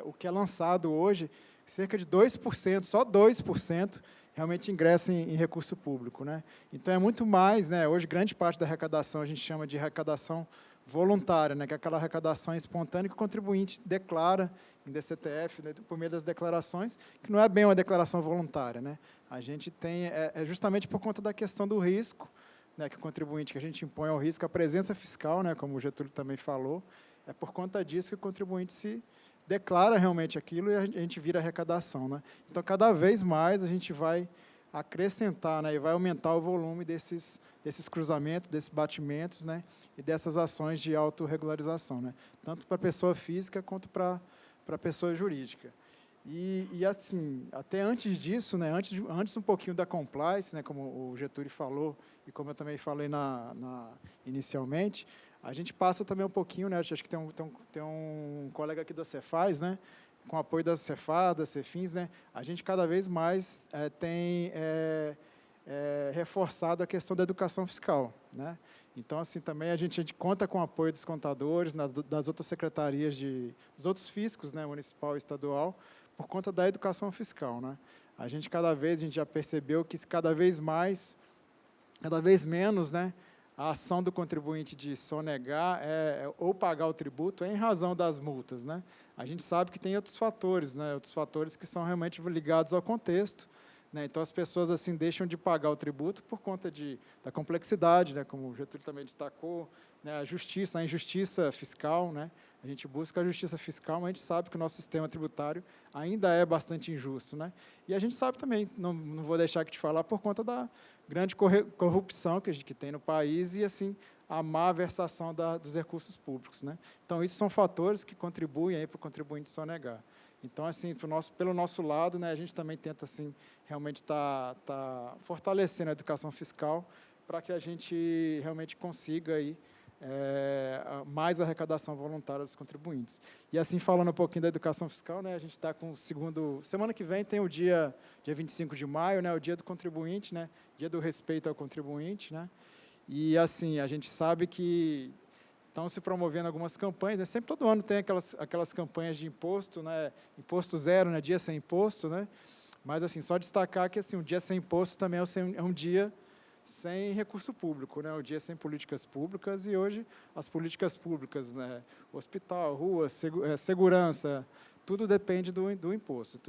o que é lançado hoje, cerca de 2%, só 2%, realmente ingressem em recurso público, né? Então, é muito mais, né? Hoje, grande parte da arrecadação a gente chama de arrecadação voluntária, né? Que é aquela arrecadação espontânea que o contribuinte declara em DCTF, né? Por meio das declarações, que não é bem uma declaração voluntária, né? A gente tem, justamente por conta da questão do risco, né? Que o contribuinte, que a gente impõe ao risco, a presença fiscal, né? Como o Getúlio também falou, é por conta disso que o contribuinte se declara realmente aquilo e a gente vira arrecadação, né? Então, cada vez mais a gente vai acrescentar, né, e vai aumentar o volume desses cruzamentos, desses batimentos, né, e dessas ações de autorregularização, né, tanto para a pessoa física quanto para a pessoa jurídica. E assim, até antes disso, né, antes um pouquinho da compliance, né, como o Getúlio falou e como eu também falei inicialmente, a gente passa também um pouquinho, né, acho que tem um colega aqui da Cefaz, né, com apoio da Cefaz, da Cefins, né, a gente cada vez mais tem reforçado a questão da educação fiscal, né. Então, assim, também a gente conta com o apoio dos contadores, das outras secretarias, dos outros fiscos, né, municipal e estadual, por conta da educação fiscal, né. A gente já percebeu que cada vez menos, né, a ação do contribuinte de sonegar ou pagar o tributo em razão das multas, né. A gente sabe que tem outros fatores, né, que são realmente ligados ao contexto, né. Então, as pessoas assim deixam de pagar o tributo por conta da complexidade, né, como o Getúlio também destacou, né, a injustiça fiscal, né. A gente busca a justiça fiscal, mas a gente sabe que o nosso sistema tributário ainda é bastante injusto, né. E a gente sabe também, não vou deixar de falar, por conta da grande corrupção que tem no país e, assim, a má versação dos recursos públicos, né. Então, isso são fatores que contribuem para o contribuinte sonegar. Então, assim, pelo nosso lado, né, a gente também tenta, assim, realmente tá fortalecendo a educação fiscal para que a gente realmente consiga aí, mais arrecadação voluntária dos contribuintes. E assim, falando um pouquinho da educação fiscal, né, a gente está com semana que vem tem o dia 25 de maio, né, o dia do contribuinte, né, dia do respeito ao contribuinte, né, e assim, a gente sabe que estão se promovendo algumas campanhas, né, sempre todo ano tem aquelas campanhas de imposto, né, imposto zero, né, dia sem imposto, né, mas assim, só destacar que assim, um dia sem imposto também é um dia sem recurso público, né, um dia sem políticas públicas, e hoje as políticas públicas, né, hospital, rua, segurança, tudo depende do imposto,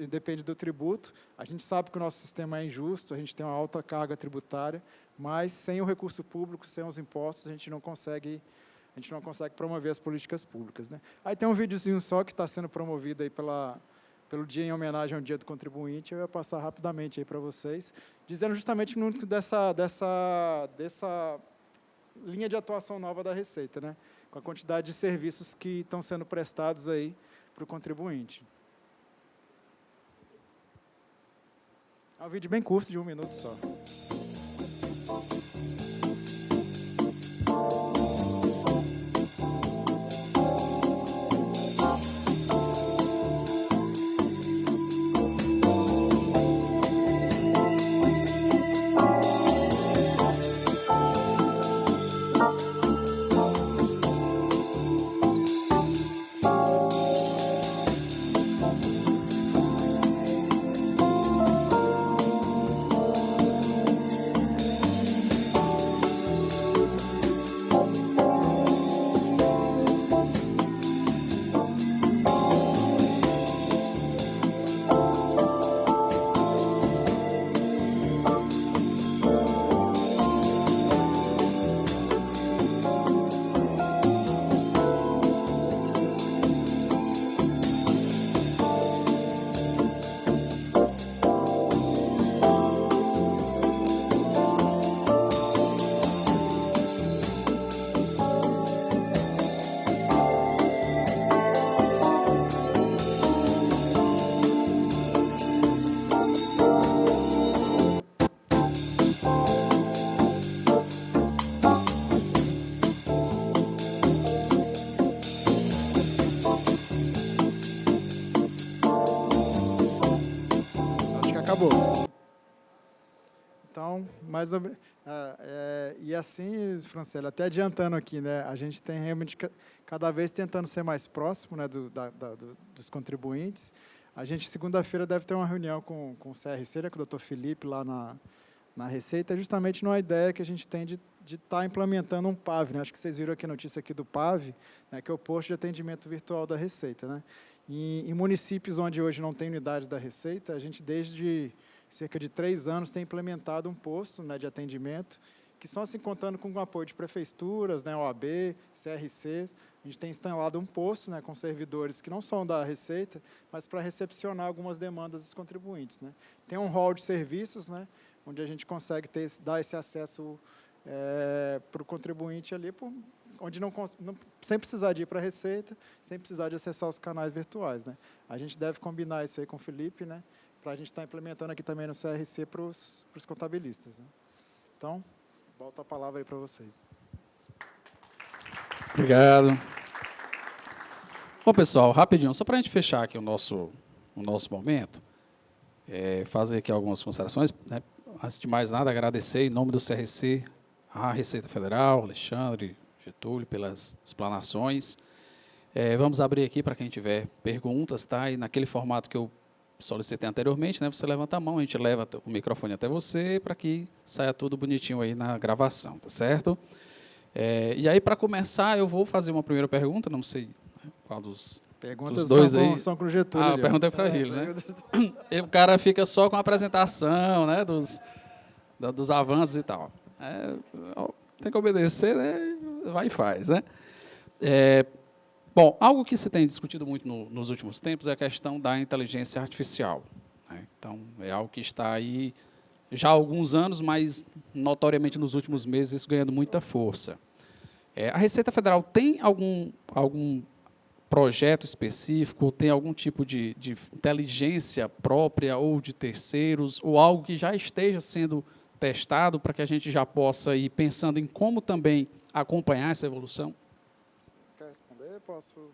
depende do tributo. A gente sabe que o nosso sistema é injusto, a gente tem uma alta carga tributária, mas sem o recurso público, sem os impostos, a gente não consegue promover as políticas públicas, né. Aí tem um videozinho só que está sendo promovido aí pelo dia em homenagem ao Dia do Contribuinte, eu ia passar rapidamente aí para vocês, dizendo justamente muito dessa linha de atuação nova da Receita, né, com a quantidade de serviços que estão sendo prestados aí para o contribuinte. É um vídeo bem curto, de 1 minuto só. Acabou. Então, e assim, Francela, até adiantando aqui, né, a gente tem realmente cada vez tentando ser mais próximo, né, dos contribuintes. A gente, segunda-feira, deve ter uma reunião com o CRC, né, com o Dr. Felipe, lá na Receita, justamente numa ideia que a gente tem de estar implementando um PAV. Né? Acho que vocês viram aqui a notícia aqui do PAV, né, que é o Posto de Atendimento Virtual da Receita. Né? Em municípios onde hoje não tem unidade da Receita, a gente, desde cerca de 3 anos, tem implementado um posto, né, de atendimento, que só assim, contando com o apoio de prefeituras, né, OAB, CRCs, a gente tem instalado um posto, né, com servidores que não são da Receita, mas para recepcionar algumas demandas dos contribuintes. Né. Tem um hall de serviços, né, onde a gente consegue dar esse acesso para o contribuinte ali, onde sem precisar de ir para a Receita, sem precisar de acessar os canais virtuais. Né. A gente deve combinar isso aí com o Felipe, né, para a gente estar implementando aqui também no CRC para os contabilistas. Né. Então, volto a palavra aí para vocês. Obrigado. Bom, pessoal, rapidinho, só para a gente fechar aqui o nosso momento, fazer aqui algumas considerações. Né? Antes de mais nada, agradecer em nome do CRC, à Receita Federal, Alexandre, Getúlio, pelas explanações. Vamos abrir aqui para quem tiver perguntas, tá? E naquele formato que eu solicitei anteriormente, né? Você levanta a mão, a gente leva o microfone até você para que saia tudo bonitinho aí na gravação, tá certo? E aí, para começar, eu vou fazer uma primeira pergunta, não sei qual dos dois aí. São com o Getúlio. Eu perguntei para ele, né? E o cara fica só com a apresentação, né? Dos avanços e tal. Tem que obedecer, né? Vai e faz, né? Bom, algo que se tem discutido muito nos últimos tempos é a questão da inteligência artificial. Né? Então, é algo que está aí já há alguns anos, mas notoriamente nos últimos meses isso ganhando muita força. A Receita Federal tem algum projeto específico, tem algum tipo de inteligência própria ou de terceiros, ou algo que já esteja sendo testado para que a gente já possa ir pensando em como também acompanhar essa evolução? Quer responder? Posso?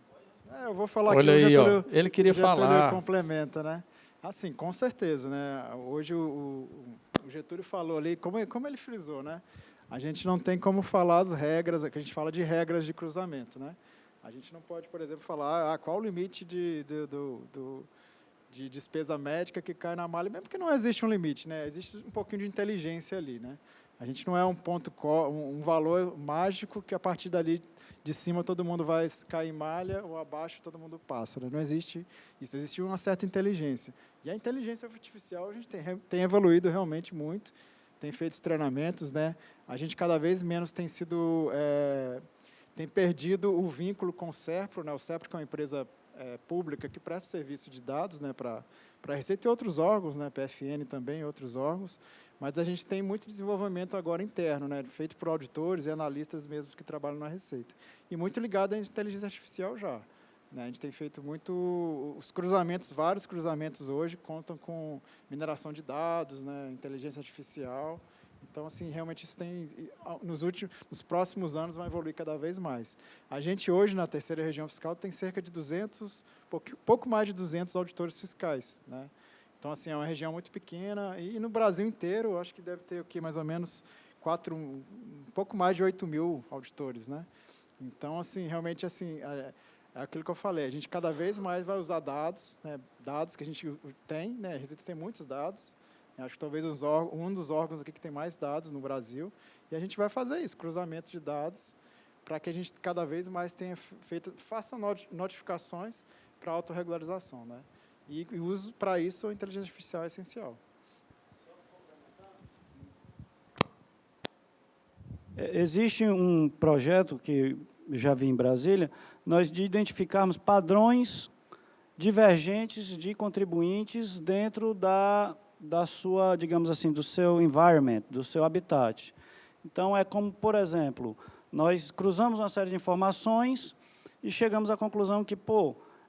Eu vou falar. Olha aqui, aí, o Getúlio, ele queria falar. Complementa, né? Assim, com certeza, né? Hoje o Getúlio falou ali, como ele frisou, né? A gente não tem como falar as regras, que a gente fala de regras de cruzamento, né? A gente não pode, por exemplo, falar qual o limite de despesa médica que cai na malha, mesmo que não existe um limite, né? Existe um pouquinho de inteligência ali, né? A gente não é um valor mágico que a partir dali de cima todo mundo vai cair em malha ou abaixo todo mundo passa. Né? Não existe isso, existe uma certa inteligência. E a inteligência artificial a gente tem evoluído realmente muito, tem feito treinamentos, né? A gente cada vez menos tem perdido o vínculo com o SERPRO, né? O SERPRO, que é uma empresa pública que presta serviço de dados, né, para a Receita e outros órgãos, né, PFN também, outros órgãos, mas a gente tem muito desenvolvimento agora interno, né, feito por auditores e analistas mesmo que trabalham na Receita. E muito ligado à inteligência artificial já. Né, a gente tem feito os cruzamentos, vários cruzamentos hoje contam com mineração de dados, né, inteligência artificial. Então, assim, realmente isso nos próximos anos vai evoluir cada vez mais. A gente hoje, na terceira região fiscal, tem cerca de pouco mais de 200 auditores fiscais. Né? Então, assim, é uma região muito pequena e no Brasil inteiro, eu acho que deve ter aqui mais ou menos um pouco mais de 8 mil auditores. Né? Então, assim, realmente, assim, é aquilo que eu falei, a gente cada vez mais vai usar dados, né? Dados que a gente tem, né? A Receita tem muitos dados. Acho que talvez um dos órgãos aqui que tem mais dados no Brasil. E a gente vai fazer isso, cruzamento de dados, para que a gente cada vez mais faça notificações para autorregularização. Né? E uso para isso a inteligência artificial é essencial. Existe um projeto que eu já vi em Brasília, nós de identificarmos padrões divergentes de contribuintes dentro da sua, digamos assim, do seu environment, do seu habitat. Então, é como, por exemplo, nós cruzamos uma série de informações e chegamos à conclusão que,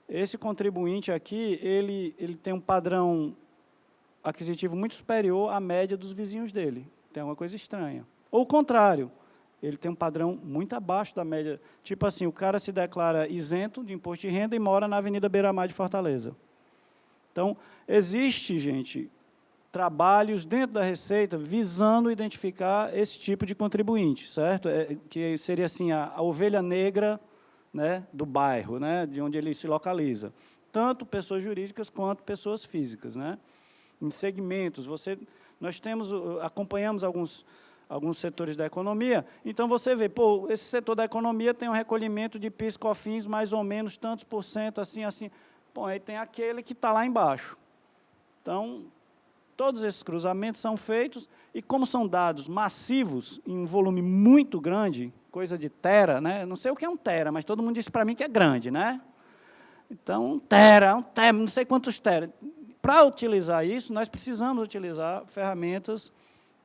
esse contribuinte aqui, ele tem um padrão aquisitivo muito superior à média dos vizinhos dele. Tem uma coisa estranha. Ou o contrário, ele tem um padrão muito abaixo da média. Tipo assim, o cara se declara isento de imposto de renda e mora na Avenida Beira-Mar de Fortaleza. Então, existe, gente, trabalhos dentro da Receita visando identificar esse tipo de contribuinte, certo? Que seria assim a ovelha negra, né, do bairro, né, de onde ele se localiza. tanto pessoas jurídicas quanto pessoas físicas, né? Em segmentos, nós acompanhamos alguns setores da economia, então você vê, pô, esse setor da economia tem um recolhimento de PIS, COFINS mais ou menos tantos por cento, assim, assim. Bom, aí tem aquele que está lá embaixo. Então, todos esses cruzamentos são feitos, e como são dados massivos, em um volume muito grande, coisa de tera, né? Não sei o que é um tera, mas todo mundo disse para mim que é grande, né? Então, um tera, não sei quantos tera. Para utilizar isso, nós precisamos utilizar ferramentas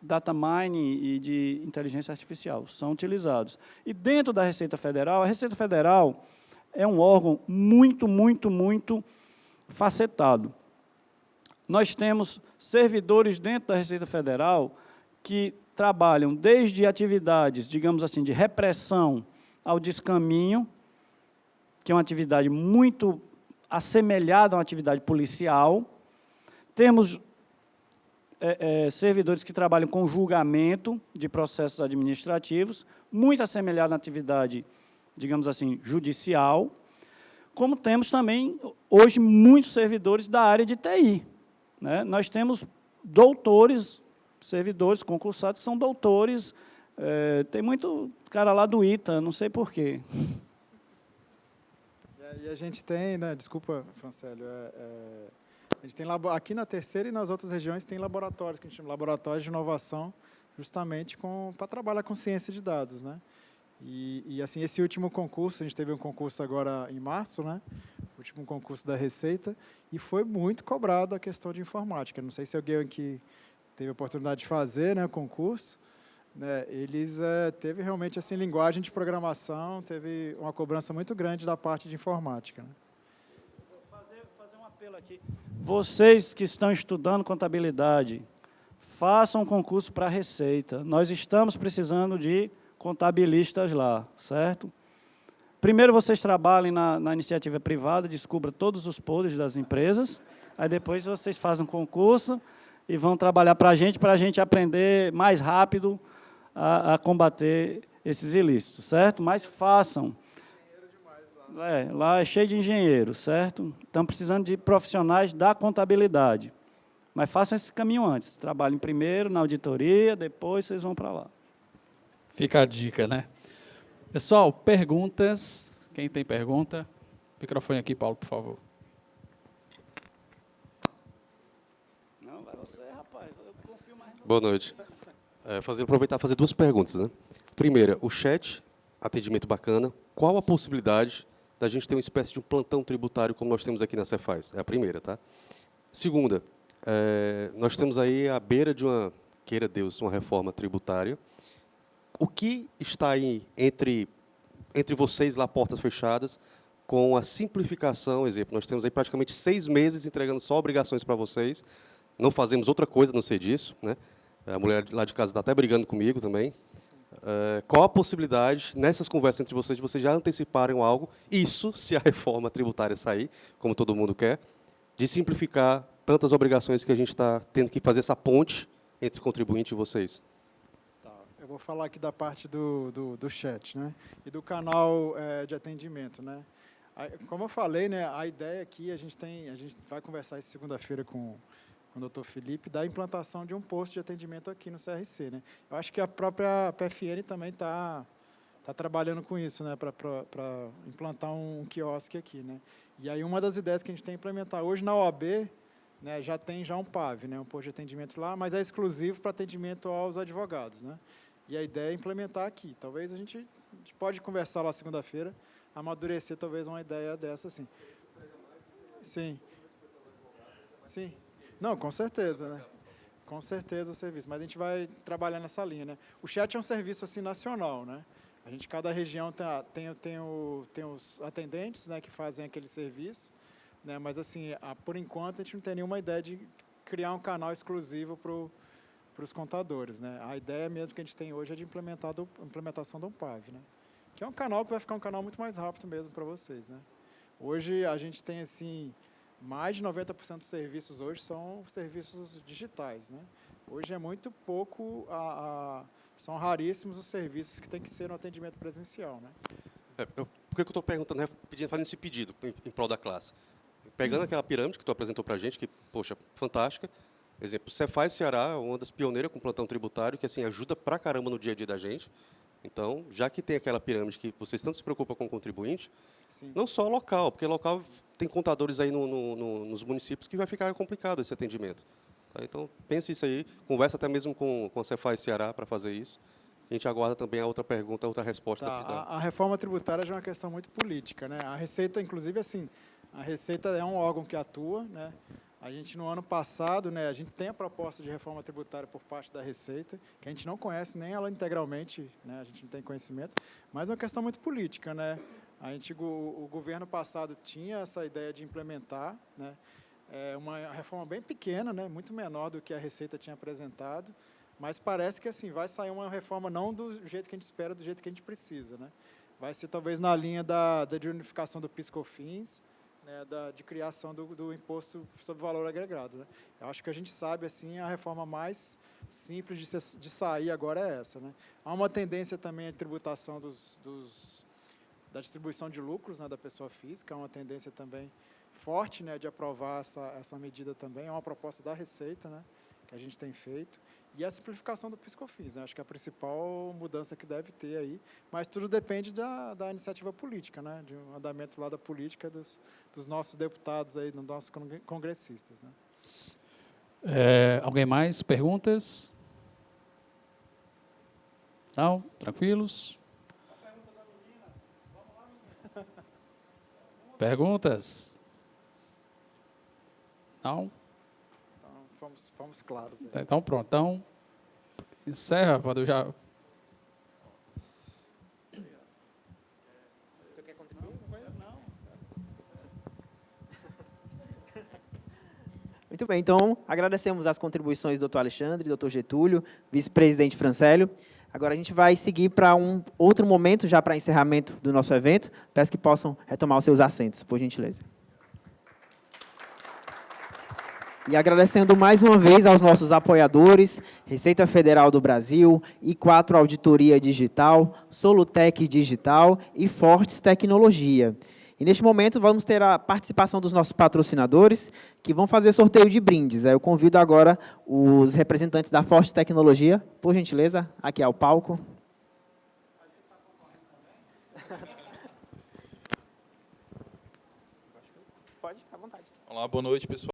data mining e de inteligência artificial, são utilizados. E dentro da Receita Federal, a Receita Federal é um órgão muito, muito, muito facetado. Nós temos servidores dentro da Receita Federal que trabalham desde atividades, digamos assim, de repressão ao descaminho, que é uma atividade muito assemelhada a uma atividade policial. Temos servidores que trabalham com julgamento de processos administrativos, muito assemelhado à atividade, digamos assim, judicial, como temos também, hoje, muitos servidores da área de TI. Né? Nós temos doutores, servidores concursados que são doutores, tem muito cara lá do ITA, não sei porquê. E a gente tem, né, desculpa, Francélio, a gente tem aqui na Terceira e nas outras regiões tem laboratórios, que a gente chama de laboratórios de inovação, justamente para trabalhar com ciência de dados, né? E assim, esse último concurso, a gente teve um concurso agora em março, né? O último concurso da Receita, e foi muito cobrado a questão de informática. Não sei se alguém aqui teve a oportunidade de fazer, né, o concurso, né? Eles teve realmente assim linguagem de programação, teve uma cobrança muito grande da parte de informática, né? Fazer um apelo aqui. Vocês que estão estudando contabilidade, façam um concurso para a Receita. Nós estamos precisando de contabilistas lá, certo? Primeiro vocês trabalhem na iniciativa privada, descubram todos os podres das empresas, aí depois vocês fazem um concurso e vão trabalhar para a gente aprender mais rápido a combater esses ilícitos, certo? Mas façam. Lá é cheio de engenheiros, certo? Estão precisando de profissionais da contabilidade. Mas façam esse caminho antes. Trabalhem primeiro na auditoria, depois vocês vão para lá. Fica a dica, né? Pessoal, perguntas. Quem tem pergunta? Microfone aqui, Paulo, por favor. Não, vai você, rapaz. Eu confio mais. Boa noite. Aproveitar e fazer duas perguntas, né? Primeira, o chat, atendimento bacana. Qual a possibilidade da gente ter uma espécie de um plantão tributário como nós temos aqui na Cefaz? É a primeira, tá? Segunda, nós temos aí à beira de uma, queira Deus, uma reforma tributária. O que está aí entre vocês lá, portas fechadas, com a simplificação? Exemplo, nós temos aí praticamente 6 meses entregando só obrigações para vocês, não fazemos outra coisa a não ser disso, né? A mulher lá de casa está até brigando comigo também. Qual a possibilidade, nessas conversas entre vocês, de vocês já anteciparem algo, isso, se a reforma tributária sair, como todo mundo quer, de simplificar tantas obrigações que a gente está tendo que fazer essa ponte entre contribuinte e vocês? Eu vou falar aqui da parte do chat, né? E do canal de atendimento, né? Como eu falei, né? A ideia aqui, a gente vai conversar isso segunda-feira com o doutor Felipe, da implantação de um posto de atendimento aqui no CRC, né? Eu acho que a própria PFN também está trabalhando com isso, né? Para implantar um quiosque aqui, né? E aí uma das ideias que a gente tem é implementar hoje na OAB, né? Já tem um PAV, né? Um posto de atendimento lá, mas é exclusivo para atendimento aos advogados, né? E a ideia é implementar aqui. Talvez a gente pode conversar lá segunda-feira, amadurecer talvez uma ideia dessa, assim. Sim. Sim. Não, com certeza, né? Com certeza o serviço. Mas a gente vai trabalhar nessa linha, né? O chat é um serviço assim nacional, né? A gente, cada região tem os atendentes, né, que fazem aquele serviço, né? Mas assim, por enquanto a gente não tem nenhuma ideia de criar um canal exclusivo para os contadores, né? A ideia mesmo que a gente tem hoje é de implementação do PAV, né? Que é um canal que vai ficar um canal muito mais rápido mesmo para vocês, né? Hoje a gente tem assim, mais de 90% dos serviços hoje são serviços digitais, né? Hoje é muito pouco, são raríssimos os serviços que tem que ser no atendimento presencial, né? Por que eu estou perguntando, fazendo esse pedido em prol da classe? pegando aquela pirâmide que tu apresentou para a gente, que, poxa, fantástica. Exemplo, Cefaz Ceará é uma das pioneiras com plantão tributário, que assim ajuda pra caramba no dia a dia da gente. Então, já que tem aquela pirâmide que vocês tanto se preocupam com o contribuinte, Sim. não só local, porque local tem contadores aí nos municípios que vai ficar complicado esse atendimento. Tá? Então, pense isso aí, conversa até mesmo com a Cefaz Ceará para fazer isso. A gente aguarda também a outra pergunta, a outra resposta. Tá, a reforma tributária já é uma questão muito política, né? A Receita, inclusive, assim, a Receita é um órgão que atua, né? A gente, no ano passado, né, a gente tem a proposta de reforma tributária por parte da Receita, que a gente não conhece nem ela integralmente, né, a gente não tem conhecimento, mas é uma questão muito política, né? O governo passado tinha essa ideia de implementar, né, uma reforma bem pequena, né, muito menor do que a Receita tinha apresentado, mas parece que assim vai sair uma reforma não do jeito que a gente espera, do jeito que a gente precisa, né? Vai ser talvez na linha da unificação do PIS/COFINS, né, de criação do imposto sobre valor agregado, né? Eu acho que a gente sabe, assim, a reforma mais simples de sair agora é essa, né? Há uma tendência também à tributação da distribuição de lucros, né, da pessoa física, há uma tendência também forte, né, de aprovar essa medida também, é uma proposta da Receita, né, que a gente tem feito, e a simplificação do PIS/COFINS, né, acho que é a principal mudança que deve ter aí, mas tudo depende da iniciativa política, né, de um andamento lá da política dos nossos deputados aí, dos nossos congressistas, né. Alguém mais? Perguntas? Não? Tranquilos? Perguntas? Não? Então, fomos claros aí. Então, pronto. Então, encerra, quando eu já... Você quer contribuir? Não. Muito bem, então, agradecemos as contribuições do Dr. Alexandre, Dr. Getúlio, vice-presidente Francélio. Agora a gente vai seguir para um outro momento, já para encerramento do nosso evento. Peço que possam retomar os seus assentos, por gentileza. E agradecendo mais uma vez aos nossos apoiadores, Receita Federal do Brasil, I4 Auditoria Digital, Solutec Digital e Fortes Tecnologia. E neste momento vamos ter a participação dos nossos patrocinadores, que vão fazer sorteio de brindes. Eu convido agora os representantes da Fortes Tecnologia, por gentileza, aqui ao palco. Pode, à vontade. Olá, boa noite, pessoal.